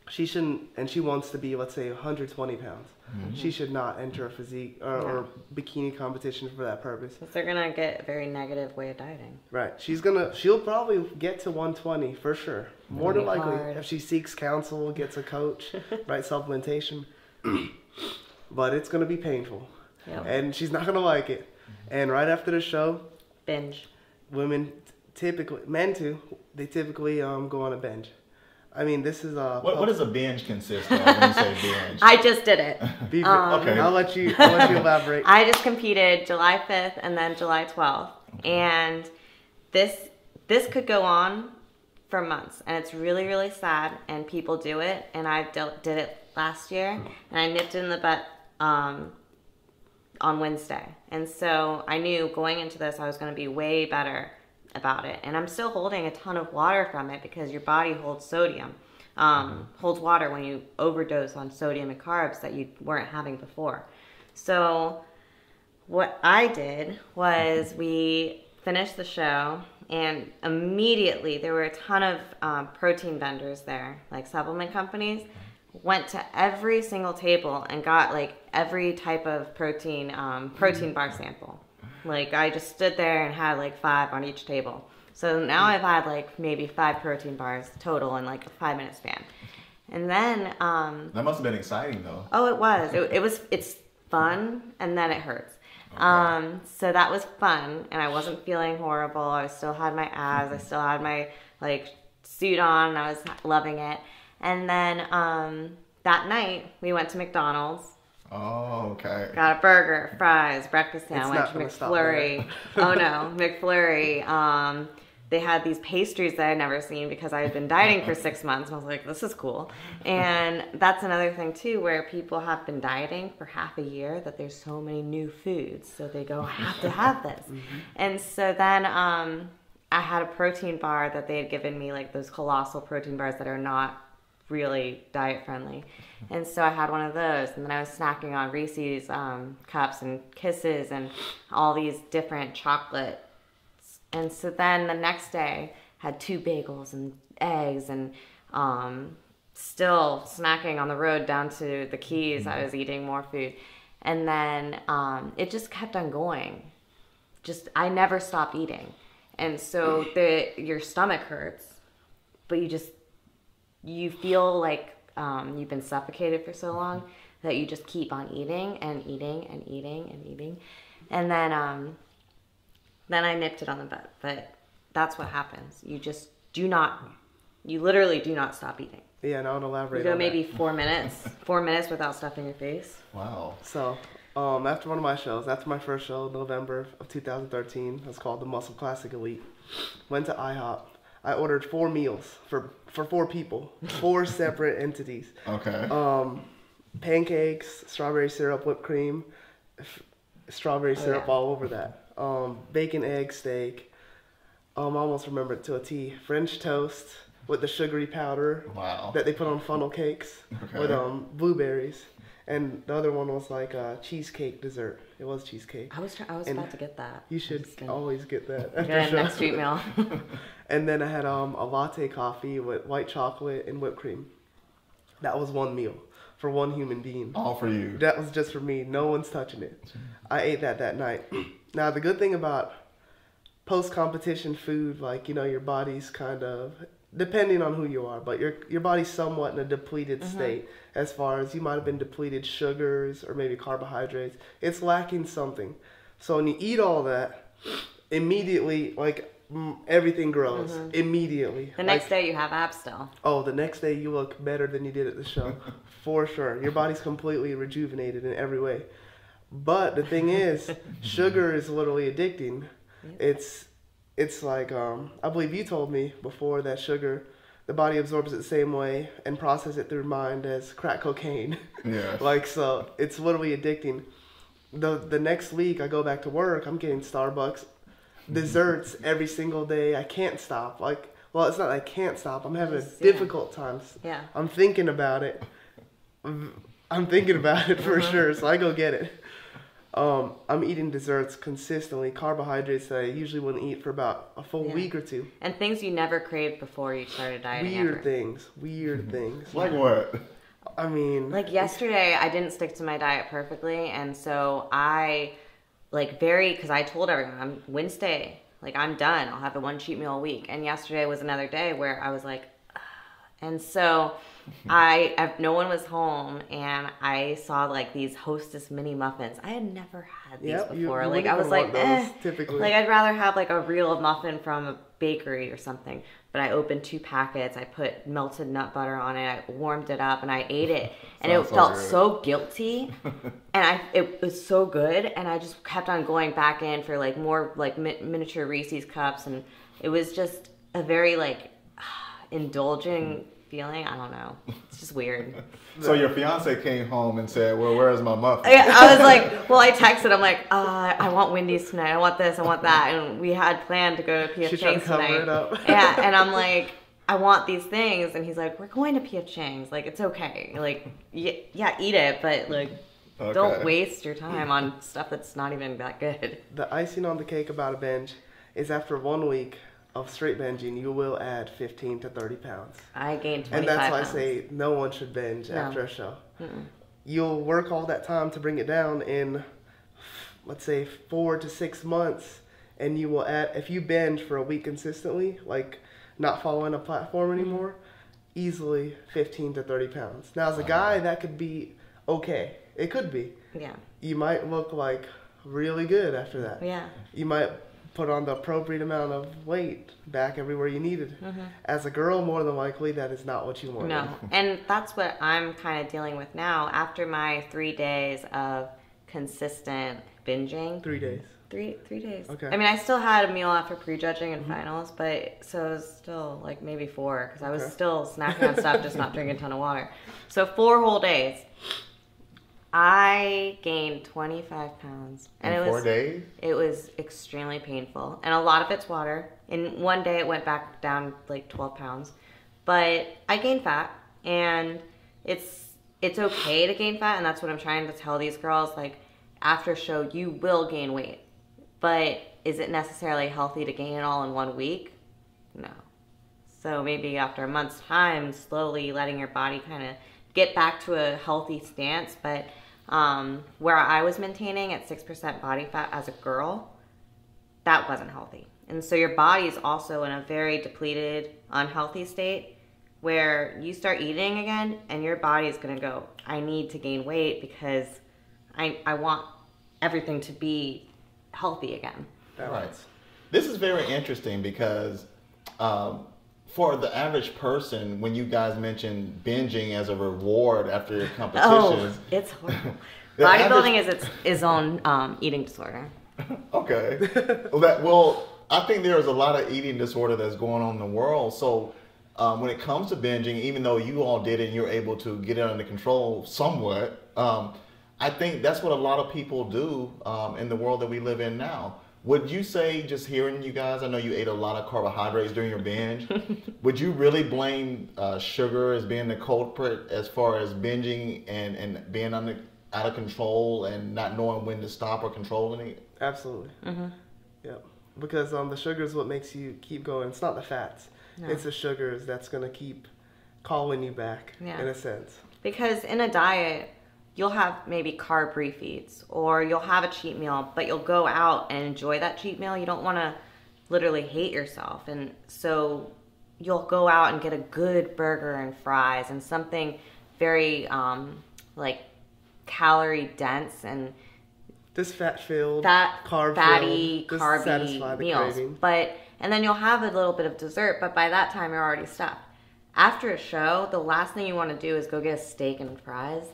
Speaker 2: She shouldn't, and she wants to be, let's say, 120 pounds. Mm-hmm. She should not enter a physique or bikini competition for that purpose.
Speaker 3: Because they're going to get a very negative way of dieting.
Speaker 2: Right. She'll probably get to 120 for sure. More than likely, if she seeks counsel, gets a coach, right, supplementation. But it's going to be painful. Yep. And she's not going to like it. And right after the show,
Speaker 3: binge.
Speaker 2: Women typically, men too, they typically go on a binge. I mean, this is
Speaker 1: what does a binge consist of when you say binge?
Speaker 3: I just did it.
Speaker 2: Okay. I'll let you elaborate.
Speaker 3: I just competed July 5th and then July 12th. Okay. And this could go on for months. And it's really, really sad. And people do it. And I did it last year. And I nipped it in the butt on Wednesday. And so I knew going into this I was going to be way better about it, and I'm still holding a ton of water from it because your body holds sodium, holds water when you overdose on sodium and carbs that you weren't having before. So what I did was we finished the show, and immediately there were a ton of protein vendors there, like supplement companies. Went to every single table and got like every type of protein bar sample. Like I just stood there and had like 5 on each table. So now I've had like maybe 5 protein bars total in like a 5-minute span. And then
Speaker 1: that must have been exciting though.
Speaker 3: Oh, it was. It's fun, and then it hurts. Okay. So that was fun, and I wasn't feeling horrible. I still had my abs. I still had my like suit on. And I was loving it. And then that night we went to McDonald's.
Speaker 1: Oh, okay.
Speaker 3: Got a burger, fries, breakfast sandwich, McFlurry. Oh no, McFlurry. They had these pastries that I'd never seen because I had been dieting for 6 months. And I was like, this is cool. And that's another thing too, where people have been dieting for half a year, that there's so many new foods. So they go, I have to have this. Mm-hmm. And so then I had a protein bar that they had given me, like those colossal protein bars that are not really diet friendly. And so I had one of those, and then I was snacking on Reese's cups and Kisses and all these different chocolates. And so then the next day had 2 bagels and eggs, and still snacking on the road down to the Keys. I was eating more food, and then it just kept on going. I never stopped eating. And so your stomach hurts, but you feel like you've been suffocated for so long that you just keep on eating and eating and eating and eating. And then I nipped it on the butt. But that's what happens. You literally do not stop eating.
Speaker 2: Yeah, and I'll elaborate
Speaker 3: you
Speaker 2: on
Speaker 3: maybe 4 minutes without stuffing your face.
Speaker 1: Wow.
Speaker 2: So after one of my shows, after my first show, November of 2013, it was called the Muscle Classic Elite. Went to IHOP. I ordered 4 meals for 4 people, 4 separate entities.
Speaker 1: Okay.
Speaker 2: Pancakes, strawberry syrup, whipped cream, strawberry syrup all over that. Bacon, egg, steak. I almost remember it to a T. French toast with the sugary powder that they put on funnel cakes with blueberries. And the other one was like a cheesecake dessert. It was cheesecake.
Speaker 3: I was about to get that.
Speaker 2: You should always get that.
Speaker 3: Good, next treat meal.
Speaker 2: And then I had a latte coffee with white chocolate and whipped cream. That was 1 meal for 1 human being.
Speaker 1: All for you.
Speaker 2: That was just for me. No one's touching it. I ate that night. Now, the good thing about post-competition food, like, you know, your body's kind of, depending on who you are, but your body's somewhat in a depleted state as far as you might have been depleted sugars or maybe carbohydrates. It's lacking something. So when you eat all that, immediately, like, everything grows. Immediately.
Speaker 3: The next day you have abs still.
Speaker 2: Oh, the next day you look better than you did at the show. For sure. Your body's completely rejuvenated in every way. But the thing is, sugar is literally addicting. Yep. It's like, I believe you told me before that sugar, the body absorbs it the same way and processes it through mind as crack cocaine.
Speaker 1: Yeah.
Speaker 2: Like, so it's literally addicting. The next week I go back to work, I'm getting Starbucks desserts every single day. I can't stop. Like, well, it's not I can't stop. I'm having a difficult time.
Speaker 3: Yeah.
Speaker 2: I'm thinking about it. For sure. So I go get it. I'm eating desserts consistently, carbohydrates that I usually wouldn't eat for about a full week or 2.
Speaker 3: And things you never craved before you started dieting.
Speaker 2: Weird things.
Speaker 1: Like what?
Speaker 2: I mean,
Speaker 3: like yesterday, I didn't stick to my diet perfectly, and so I, because I told everyone, I'm Wednesday, I'm done. I'll have 1 cheat meal a week. And yesterday was another day where I was like, ugh. And so no one was home, and I saw these Hostess mini muffins. I had never had these before. I was like, typically. I'd rather have a real muffin from a bakery or something. But I opened 2 packets. I put melted nut butter on it. I warmed it up and I ate it, and it felt so guilty. And it was so good, and I just kept on going back in for more miniature Reese's cups, and it was just a very indulging feeling. I don't know. It's just weird.
Speaker 1: So your fiance came home and said, well, where's my muffin?
Speaker 3: I was I texted. I'm like, I want Wendy's tonight. I want this. I want that. And we had planned to go to P.F. Chang's tonight. It up. Yeah, and I'm like, I want these things. And he's like, we're going to P.F. Chang's. It's okay. Yeah, eat it, but don't waste your time on stuff that's not even that good.
Speaker 2: The icing on the cake about a binge is after 1 week of straight binging, you will add 15 to 30 pounds.
Speaker 3: I gained 25
Speaker 2: And that's why
Speaker 3: pounds.
Speaker 2: I say no one should binge after a show. You'll work all that time to bring it down in, let's say, 4 to 6 months, and you will add, if you binge for a week consistently, not following a platform anymore, easily 15 to 30 pounds. Now, as a guy, that could be okay. It could be.
Speaker 3: Yeah.
Speaker 2: You might look really good after that.
Speaker 3: Yeah.
Speaker 2: You might put on the appropriate amount of weight back everywhere you needed. As a girl, more than likely, that is not what you want.
Speaker 3: No, and that's what I'm kind of dealing with now. After my 3 days of consistent binging.
Speaker 2: 3 days.
Speaker 3: 3 days.
Speaker 2: Okay.
Speaker 3: I mean, I still had a meal after prejudging and finals, but so it was still maybe 4, because I was still snacking on stuff, just not drinking a ton of water. So 4 whole days. I gained 25 pounds. And
Speaker 1: in 4 days?
Speaker 3: It was extremely painful. And a lot of it's water. In 1 day, it went back down 12 pounds. But I gained fat. And it's okay to gain fat. And that's what I'm trying to tell these girls. After show, you will gain weight. But is it necessarily healthy to gain it all in 1 week? No. So maybe after a month's time, slowly letting your body kind of get back to a healthy stance. But where I was maintaining at 6% body fat as a girl, that wasn't healthy. And so your body is also in a very depleted, unhealthy state where you start eating again and your body is going to go, I need to gain weight because I want everything to be healthy again.
Speaker 1: Right. This is very interesting because for the average person, when you guys mention binging as a reward after your competitions,
Speaker 3: it's horrible. Bodybuilding is its own eating disorder.
Speaker 1: Okay. I think there's a lot of eating disorder that's going on in the world. So when it comes to binging, even though you all did it and you're able to get it under control somewhat, I think that's what a lot of people do in the world that we live in now. Would you say, just hearing you guys, I know you ate a lot of carbohydrates during your binge, would you really blame sugar as being the culprit as far as binging and being out of control and not knowing when to stop or controlling it?
Speaker 2: Absolutely. Yep. Because the sugar is what makes you keep going. It's not the fats. No. It's the sugars that's going to keep calling you back, in a sense.
Speaker 3: Because in a diet, you'll have maybe carb refeeds, or you'll have a cheat meal, but you'll go out and enjoy that cheat meal. You don't want to literally hate yourself. And so you'll go out and get a good burger and fries and something very like calorie dense and
Speaker 2: this fat-filled,
Speaker 3: fatty,
Speaker 2: carb-filled,
Speaker 3: carby meals. And then you'll have a little bit of dessert, but by that time you're already stuffed. After a show, the last thing you want to do is go get a steak and fries.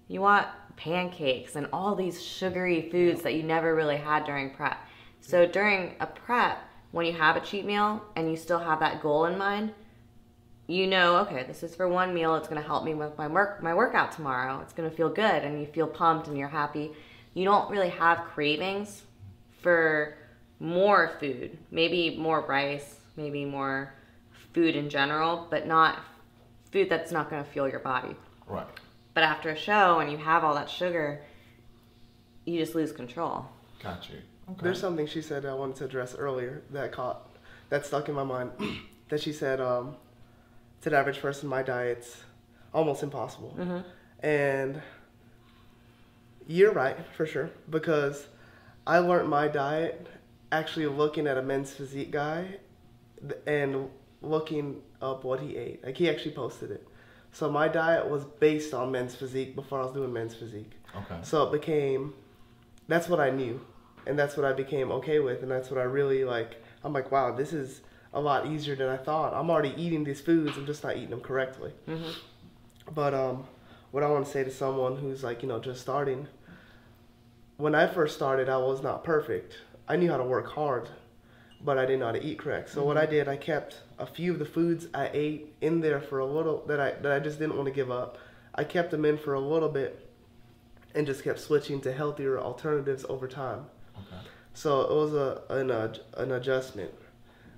Speaker 3: You want pancakes and all these sugary foods that you never really had during prep. So during a prep, when you have a cheat meal and you still have that goal in mind, you know, okay, this is for one meal. It's going to help me with my workout tomorrow. It's going to feel good, and you feel pumped and you're happy. You don't really have cravings for more food, maybe more rice, maybe more food in general, but not food that's not going to fuel your body.
Speaker 1: Right.
Speaker 3: But after a show and you have all that sugar, you just lose control.
Speaker 1: Got you. Okay.
Speaker 2: There's something she said I wanted to address earlier that stuck in my mind. That she said, to the average person, my diet's almost impossible. And you're right, for sure, because I learned my diet actually looking at a men's physique guy and looking up what he ate. Like, he actually posted it. So my diet was based on men's physique before I was doing men's physique.
Speaker 1: Okay.
Speaker 2: So it became, that's what I knew, and that's what I became okay with, and that's what I really like. I'm like, wow, this is a lot easier than I thought. I'm already eating these foods, I'm just not eating them correctly. But what I want to say to someone who's like, just starting, when I first started, I was not perfect. I knew how to work hard, but I didn't know how to eat correct. So what I did, I kept a few of the foods I ate in there for a little, that I just didn't want to give up. I kept them in for a little bit and just kept switching to healthier alternatives over time.
Speaker 1: Okay.
Speaker 2: So it was an adjustment.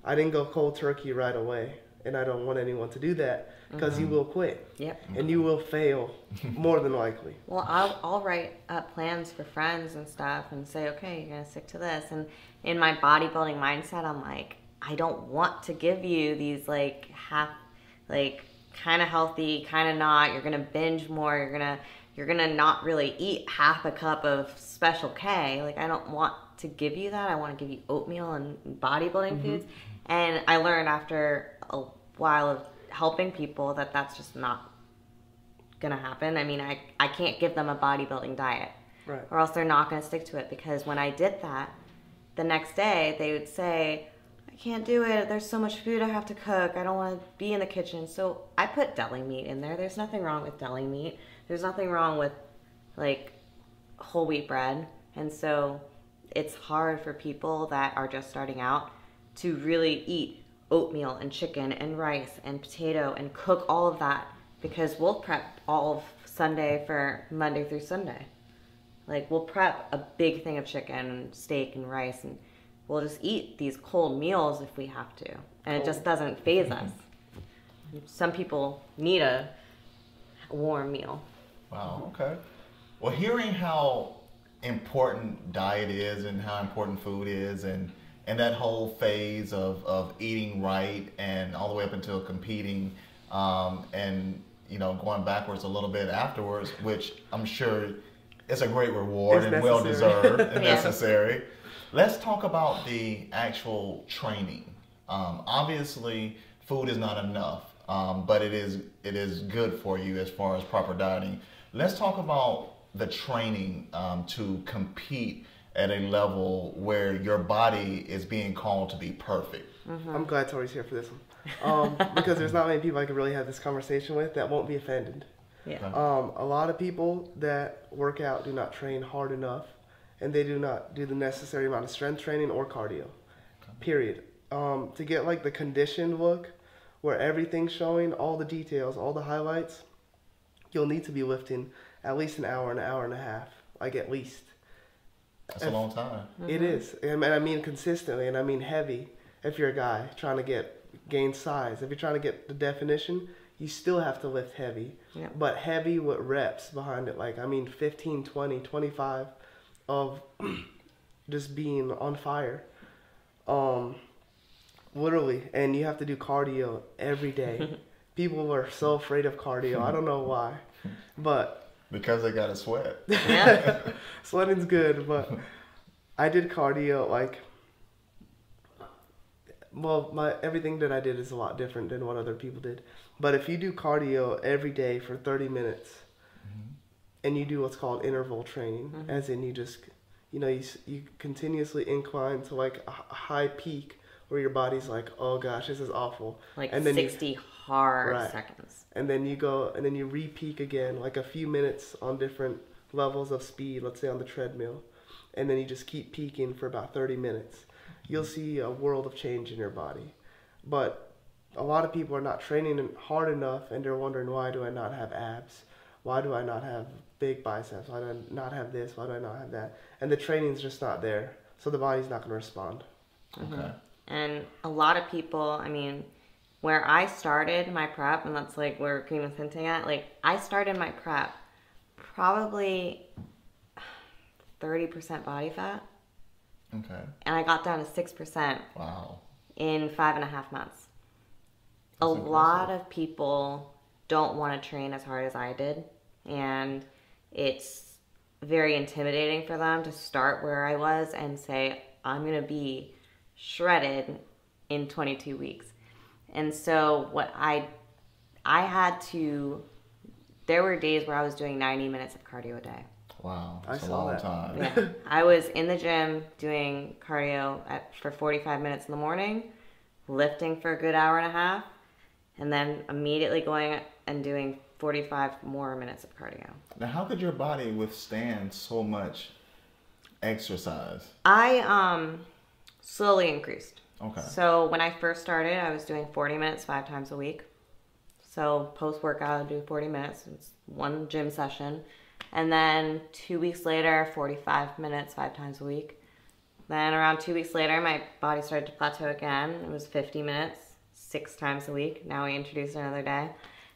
Speaker 2: I didn't go cold turkey right away, and I don't want anyone to do that, because you will quit.
Speaker 3: Yep.
Speaker 2: And you will fail, more than likely.
Speaker 3: Well, I'll write up plans for friends and stuff and say, okay, you're going to stick to this. And in my bodybuilding mindset, I'm like, I don't want to give you these kind of healthy, kind of not. You're going to binge more. You're going to not really eat half a cup of Special K. Like, I don't want to give you that. I want to give you oatmeal and bodybuilding foods. And I learned after a while of helping people that that's just not gonna happen. I mean, I can't give them a bodybuilding diet,
Speaker 2: Right.
Speaker 3: or else they're not gonna stick to it. Because when I did that, the next day they would say, I can't do it, there's so much food I have to cook, I don't want to be in the kitchen. So I put deli meat in there. There's nothing wrong with deli meat. There's nothing wrong with like whole wheat bread. And so it's hard for people that are just starting out to really eat oatmeal and chicken and rice and potato and cook all of that, because we'll prep all of Sunday for Monday through Sunday. Like, we'll prep a big thing of chicken and steak and rice, and we'll just eat these cold meals if we have to. And it just doesn't faze us. Some people need a warm meal.
Speaker 1: Wow, okay. Well, hearing how important diet is and how important food is, and that whole phase of eating right and all the way up until competing, and going backwards a little bit afterwards, which I'm sure is a great reward and well deserved and necessary. Let's talk about the actual training. Obviously, food is not enough, but it is good for you as far as proper dieting. Let's talk about the training to compete at a level where your body is being called to be perfect.
Speaker 2: I'm glad Tori's here for this one, because there's not many people I could really have this conversation with that won't be offended.
Speaker 3: Yeah.
Speaker 1: Okay.
Speaker 2: A lot of people that work out do not train hard enough, and they do not do the necessary amount of strength training or cardio. period. To get like the conditioned look, where everything's showing, all the details, all the highlights, you'll need to be lifting at least an hour and a half, like at least.
Speaker 1: That's a long time.
Speaker 2: It is, and I mean consistently, and I mean heavy. If you're a guy trying to gain size, if you're trying to get the definition, you still have to lift heavy, but heavy with reps behind it. Like, I mean, 15, 20, 25 of just being on fire. Literally, and you have to do cardio every day. People are so afraid of cardio. I don't know why, but
Speaker 1: because they gotta sweat.
Speaker 3: Yeah.
Speaker 2: Sweating's good, but I did cardio like. Well, everything that I did is a lot different than what other people did. But if you do cardio every day for 30 minutes, and you do what's called interval training, as in you just, you continuously incline to like a high peak where your body's like, oh gosh, this is awful.
Speaker 3: Like
Speaker 2: and then
Speaker 3: 60 hard seconds.
Speaker 2: And then you go, and then you re-peak again, like a few minutes on different levels of speed, let's say on the treadmill. And then you just keep peaking for about 30 minutes. You'll see a world of change in your body. But a lot of people are not training hard enough, and they're wondering, why do I not have abs? Why do I not have big biceps? Why do I not have this? Why do I not have that? And the training's just not there, so the body's not going to respond.
Speaker 1: Okay.
Speaker 3: And a lot of people, I mean, where I started my prep, and that's like where Rakeem was hinting at, like I started my prep probably 30% body fat.
Speaker 1: Okay.
Speaker 3: And I got down to 6%.
Speaker 1: Wow.
Speaker 3: In 5.5 months. A
Speaker 1: That's
Speaker 3: lot of people don't want to train as hard as I did, and it's very intimidating for them to start where I was and say, I'm going to be shredded in 22 weeks. And so what I had to, there were days where I was doing 90 minutes of cardio a day.
Speaker 1: Wow, that's
Speaker 2: I
Speaker 1: a
Speaker 2: saw
Speaker 1: long
Speaker 2: that.
Speaker 1: time.
Speaker 3: Yeah. I was in the gym doing cardio for 45 minutes in the morning, lifting for a good hour and a half, and then immediately going and doing 45 more minutes of cardio.
Speaker 1: Now, how could your body withstand so much exercise?
Speaker 3: I slowly increased.
Speaker 1: Okay.
Speaker 3: So when I first started, I was doing 40 minutes 5 times a week. So post-workout, I'd do 40 minutes. It's one gym session. And then 2 weeks later, 45 minutes 5 times a week. Then around 2 weeks later, my body started to plateau again. It was 50 minutes 6 times a week. Now we introduced another day.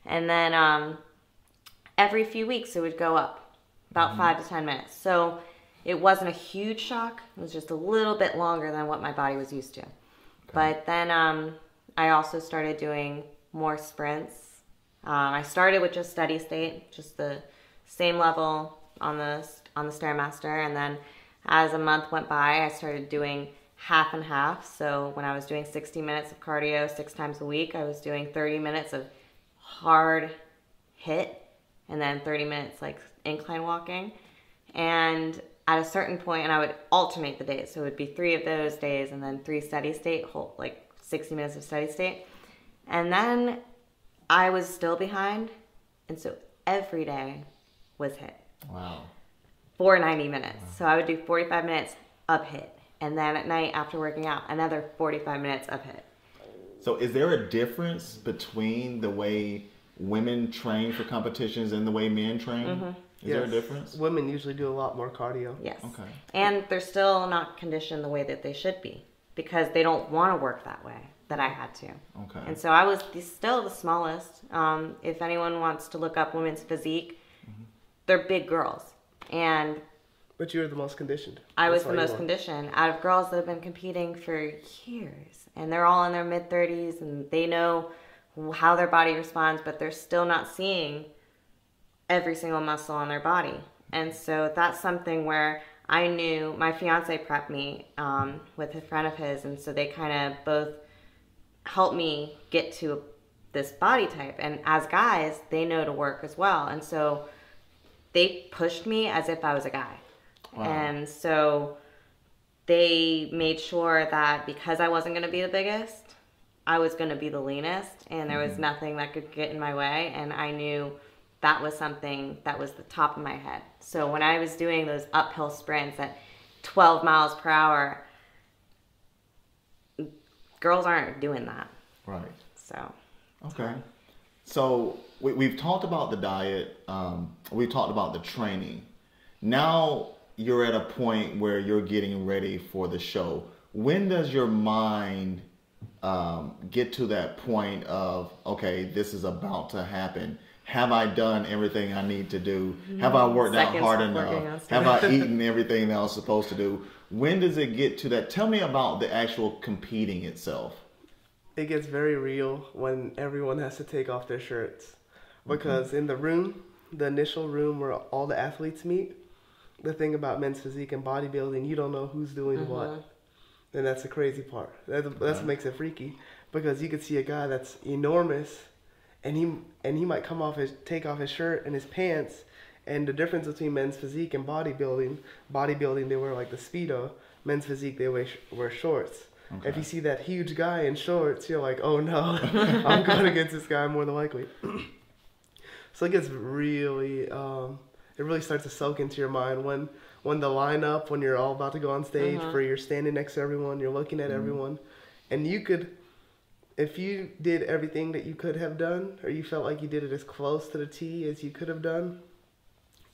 Speaker 3: And then every few weeks, it would go up about 5 to 10 minutes. So it wasn't a huge shock. It was just a little bit longer than what my body was used to. Okay. But then I also started doing more sprints. I started with just steady state, just the same level on the Stairmaster, and then as a month went by, I started doing half and half. So when I was doing 60 minutes of cardio 6 times a week, I was doing 30 minutes of hard hit, and then 30 minutes like incline walking. And at a certain point, and I would alternate the days, so it would be 3 of those days, and then 3 steady state, like 60 minutes of steady state. And then I was still behind, and so every day was hit.
Speaker 1: Wow.
Speaker 3: For 90 minutes. Wow. So I would do 45 minutes of hit. And then at night after working out, another 45 minutes of hit.
Speaker 1: So is there a difference between the way women train for competitions and the way men train?
Speaker 3: Mm-hmm.
Speaker 1: Is there a difference?
Speaker 2: Women usually do a lot more cardio.
Speaker 3: Yes.
Speaker 1: Okay.
Speaker 3: And they're still not conditioned the way that they should be because they don't want to work that way that I had to.
Speaker 1: Okay.
Speaker 3: And so I was still the smallest. If anyone wants to look up women's physique, they're big girls.
Speaker 2: But you were the most conditioned.
Speaker 3: I was the most conditioned out of girls that have been competing for years. And they're all in their mid-30s, and they know how their body responds, but they're still not seeing every single muscle on their body. And so that's something where I knew my fiance prepped me with a friend of his, and so they kind of both helped me get to this body type. And as guys, they know to work as well. And so they pushed me as if I was a guy. Wow. And so they made sure that because I wasn't going to be the biggest, I was going to be the leanest, and there was nothing that could get in my way. And I knew that was something that was the top of my head. So when I was doing those uphill sprints at 12 miles per hour, girls aren't doing that.
Speaker 1: Right.
Speaker 3: So.
Speaker 1: Okay. So we've talked about the diet. We've talked about the training. Now you're at a point where you're getting ready for the show. When does your mind get to that point of, okay, this is about to happen? Have I done everything I need to do? Have I worked out hard enough? Have I eaten everything that I was supposed to do? When does it get to that? Tell me about the actual competing itself.
Speaker 2: It gets very real when everyone has to take off their shirts. Because in the room, the initial room where all the athletes meet, the thing about men's physique and bodybuilding, you don't know who's doing what. And that's the crazy part. That's what makes it freaky. Because you could see a guy that's enormous, and he might take off his shirt and his pants. And the difference between men's physique and bodybuilding they wear like the Speedo. Men's physique, they wear shorts. Okay. If you see that huge guy in shorts, you're like, oh no, I'm going against this guy more than likely. So it gets really, it really starts to soak into your mind when the lineup, when you're all about to go on stage, where you're standing next to everyone, you're looking at everyone, and you could, if you did everything that you could have done, or you felt like you did it as close to the T as you could have done,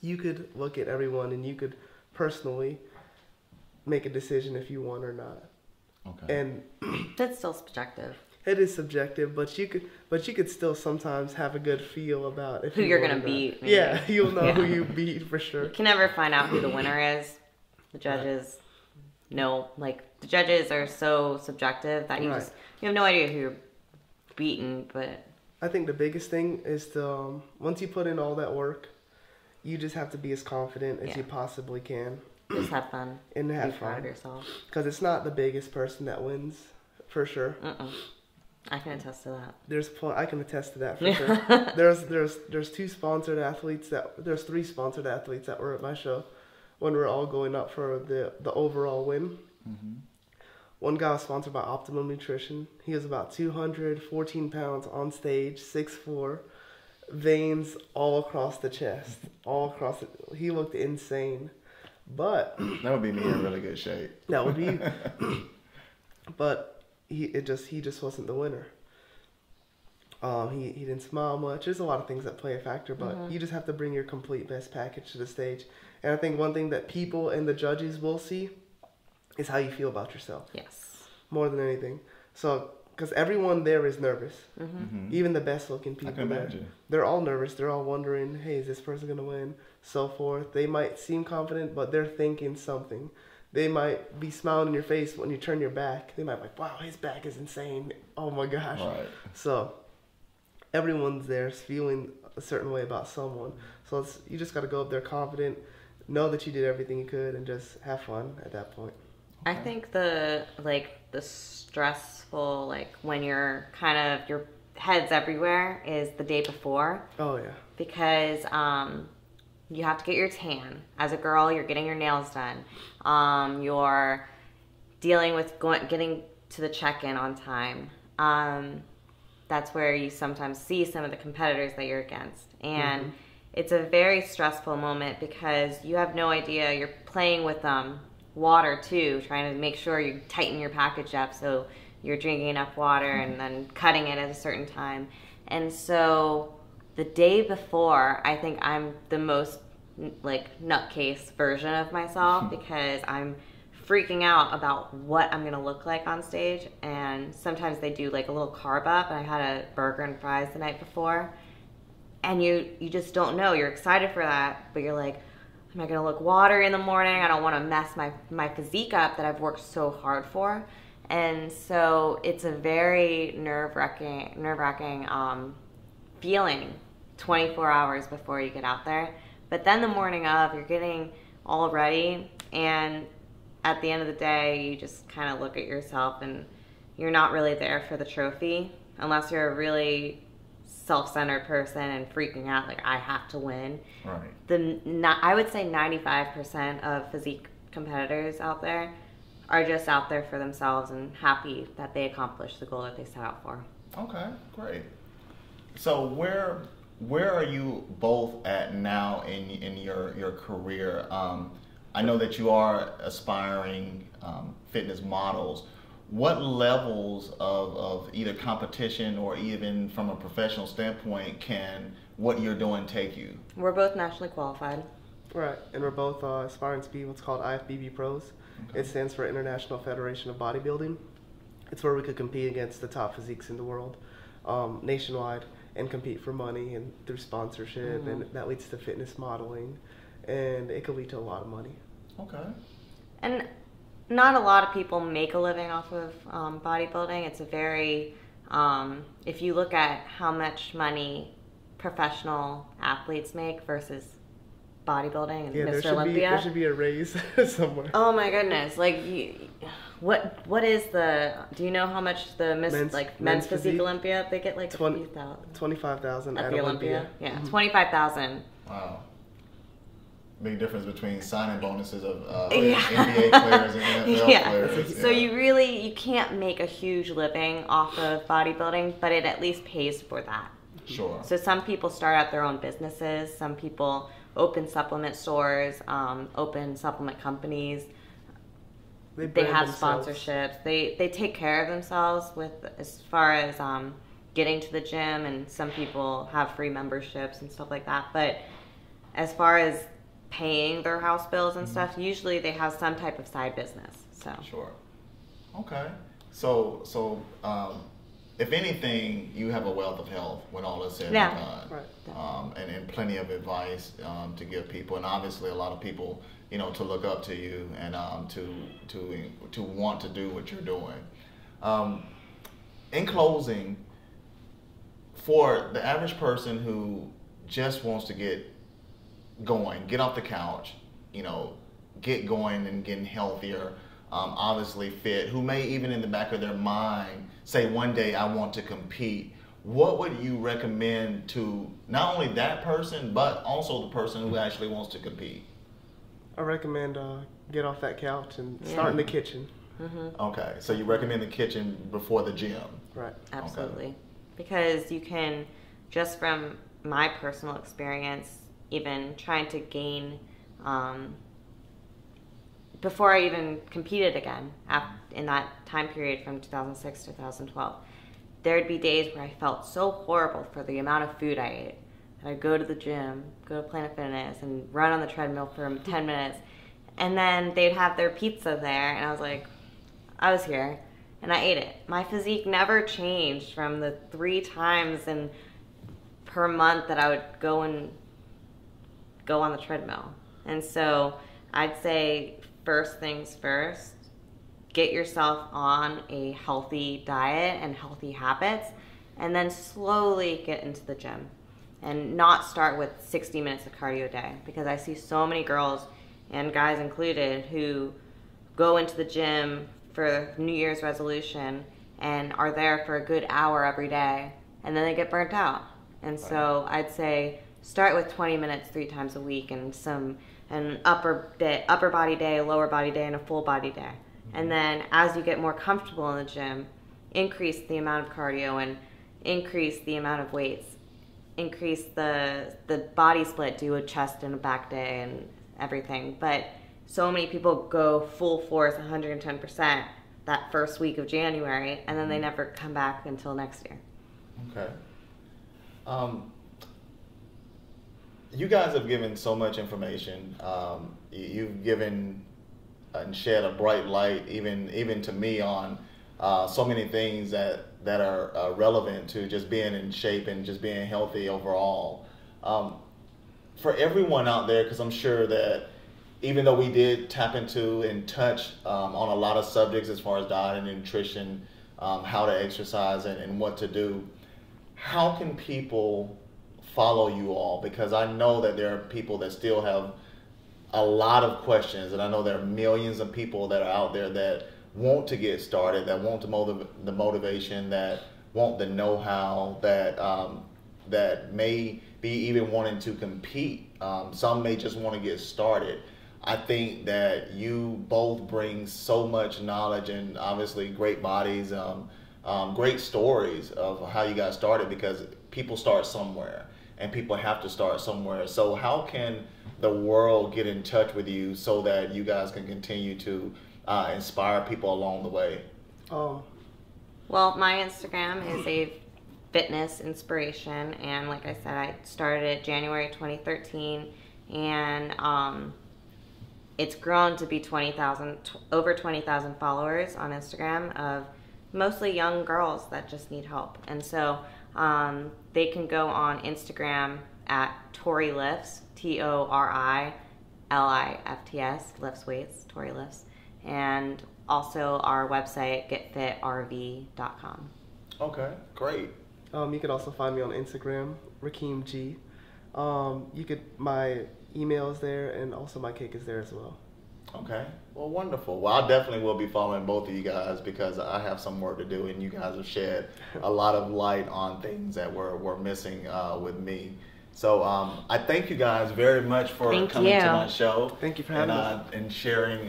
Speaker 2: you could look at everyone and you could personally make a decision if you won or not.
Speaker 1: Okay.
Speaker 2: And
Speaker 3: that's still subjective.
Speaker 2: It is subjective, but you could still sometimes have a good feel about if
Speaker 3: who you're gonna beat.
Speaker 2: Maybe. Yeah, you'll know who you beat for sure.
Speaker 3: You can never find out who the winner is. The judges know, like the judges are so subjective that you have no idea who you're beating. But
Speaker 2: I think the biggest thing is to once you put in all that work, you just have to be as confident as you possibly can.
Speaker 3: Just have fun.
Speaker 2: And have
Speaker 3: be
Speaker 2: fun.
Speaker 3: Proud of yourself.
Speaker 2: Because it's not the biggest person that wins, for sure.
Speaker 3: I can attest to that.
Speaker 2: I can attest to that for sure. There's three sponsored athletes that were at my show when we were all going up for the overall win. One guy was sponsored by Optimum Nutrition. He was about 214 pounds on stage, 6'4", veins all across the chest, he looked insane. But
Speaker 1: that would be me in really good shape.
Speaker 2: That would be, but he just wasn't the winner. He didn't smile much. There's a lot of things that play a factor, but you just have to bring your complete best package to the stage. And I think one thing that people and the judges will see is how you feel about yourself.
Speaker 3: Yes.
Speaker 2: More than anything. So, because everyone there is nervous. Even the best looking people
Speaker 1: I can
Speaker 2: there.
Speaker 1: imagine.
Speaker 2: They're all nervous. They're all wondering, hey, is this person going to win? So forth. They might seem confident, but they're thinking something. They might be smiling in your face when you turn your back. They might be like, wow, his back is insane. Oh my gosh.
Speaker 1: Right.
Speaker 2: So everyone's there feeling a certain way about someone. So you just got to go up there confident, know that you did everything you could, and just have fun at that point.
Speaker 3: I think the stressful, when you're kind of, your head's everywhere is the day before.
Speaker 2: Oh, yeah.
Speaker 3: Because you have to get your tan. As a girl, you're getting your nails done. You're dealing with getting to the check-in on time. That's where you sometimes see some of the competitors that you're against. And it's a very stressful moment because you have no idea. You're playing with water too, trying to make sure you tighten your package up so you're drinking enough water and then cutting it at a certain time. And so the day before, I think I'm the most nutcase version of myself because I'm freaking out about what I'm gonna look like on stage. And sometimes they do a little carb up, and I had a burger and fries the night before, and you just don't know. You're excited for that, but you're like, am I gonna look watery in the morning? I don't want to mess my physique up that I've worked so hard for. And so it's a very nerve-wracking feeling 24 hours before you get out there. But then the morning of, you're getting all ready, and at the end of the day, you just kind of look at yourself and you're not really there for the trophy unless you're a really self-centered person and freaking out I have to win.
Speaker 1: Right.
Speaker 3: I would say 95% of physique competitors out there are just out there for themselves and happy that they accomplished the goal that they set out for.
Speaker 1: Okay, great. So where are you both at now in your career? I know that you are aspiring fitness models. what levels of either competition or even from a professional standpoint can what you're doing take you?
Speaker 3: We're both nationally qualified.
Speaker 2: Right, and we're both aspiring to be what's called IFBB Pros.
Speaker 1: Okay.
Speaker 2: It stands for International Federation of Bodybuilding. It's where we could compete against the top physiques in the world nationwide and compete for money and through sponsorship, and that leads to fitness modeling, and it could lead to a lot of money.
Speaker 1: Okay.
Speaker 3: And not a lot of people make a living off of bodybuilding. It's a very, if you look at how much money professional athletes make versus bodybuilding and Mr. Olympia.
Speaker 2: There should be a raise somewhere.
Speaker 3: Oh my goodness! Like, what is the? Do you know how much the men's physique Olympia? They get like
Speaker 2: 25,000
Speaker 3: at the Olympia. Yeah, 25,000.
Speaker 1: Wow. Big difference between signing bonuses of NBA players and NFL players.
Speaker 3: So you can't make a huge living off of bodybuilding, but it at least pays for that.
Speaker 1: Sure.
Speaker 3: So some people start out their own businesses. Some people open supplement stores, open supplement companies. They have sponsorships. They take care of themselves with as far as getting to the gym, and some people have free memberships and stuff like that. But as far as paying their house bills and stuff, usually they have some type of side business. So
Speaker 1: sure. Okay. So if anything, you have a wealth of health when all is said and done.
Speaker 2: Right.
Speaker 1: And plenty of advice to give people, and obviously a lot of people, to look up to you and to want to do what you're doing. In closing, for the average person who just wants to get going, get off the couch, get going and getting healthier, obviously fit, who may even in the back of their mind say one day I want to compete, what would you recommend to not only that person, but also the person who actually wants to compete?
Speaker 2: I recommend get off that couch and start in the kitchen.
Speaker 1: Okay, so you recommend the kitchen before the gym?
Speaker 2: Right.
Speaker 3: Absolutely.
Speaker 1: Okay.
Speaker 3: Because you can, just from my personal experience, even trying to gain, before I even competed again in that time period from 2006 to 2012, there'd be days where I felt so horrible for the amount of food I ate. And I'd go to the gym, go to Planet Fitness, and run on the treadmill for 10 minutes. And then they'd have their pizza there, and I was like, I was here, and I ate it. My physique never changed from the 3 times per month that I would go on the treadmill. And so I'd say first things first, get yourself on a healthy diet and healthy habits, and then slowly get into the gym. And not start with 60 minutes of cardio a day, because I see so many girls, and guys included, who go into the gym for New Year's resolution and are there for a good hour every day, and then they get burnt out. And so I'd say start with 20 minutes 3 times a week, and an upper body day, a lower body day, and a full body day. And then as you get more comfortable in the gym, increase the amount of cardio and increase the amount of weights. Increase the body split, do a chest and a back day and everything. But so many people go full force 110% that first week of January, and then they never come back until next year.
Speaker 1: Okay. You guys have given so much information. You've given and shed a bright light, even to me, on so many things that are relevant to just being in shape and just being healthy overall. For everyone out there, because I'm sure that even though we did tap into and touch on a lot of subjects as far as diet and nutrition, how to exercise and what to do, how can people follow you all? Because I know that there are people that still have a lot of questions, and I know there are millions of people that are out there that want to get started, that want the motivation, that want the know-how, that may be even wanting to compete. Some may just want to get started. I think that you both bring so much knowledge and obviously great bodies, great stories of how you got started, because people start somewhere and people have to start somewhere. So how can the world get in touch with you so that you guys can continue to inspire people along the way?
Speaker 3: Well, my Instagram is a fitness inspiration, and like I said, I started it January 2013, and it's grown to be over 20,000 followers on Instagram of mostly young girls that just need help. And so they can go on Instagram at Tori Lifts, TORILIFTS, lifts weights, Tori Lifts, and also our website, getfitrv.com.
Speaker 1: Okay, great.
Speaker 2: You can also find me on Instagram, Rakeem G. My email is there, and also my cake is there as well.
Speaker 1: Okay, well, wonderful. Well, I definitely will be following both of you guys because I have some work to do, and you guys have shed a lot of light on things that were missing with me. So I thank you guys very much for coming to my show.
Speaker 2: Thank you for having us.
Speaker 1: And sharing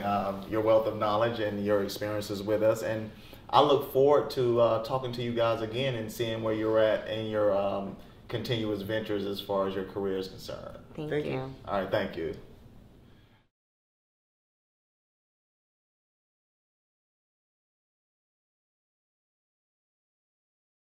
Speaker 1: your wealth of knowledge and your experiences with us. And I look forward to talking to you guys again and seeing where you're at in your continuous ventures as far as your career is concerned.
Speaker 3: Thank you.
Speaker 1: All right, thank you.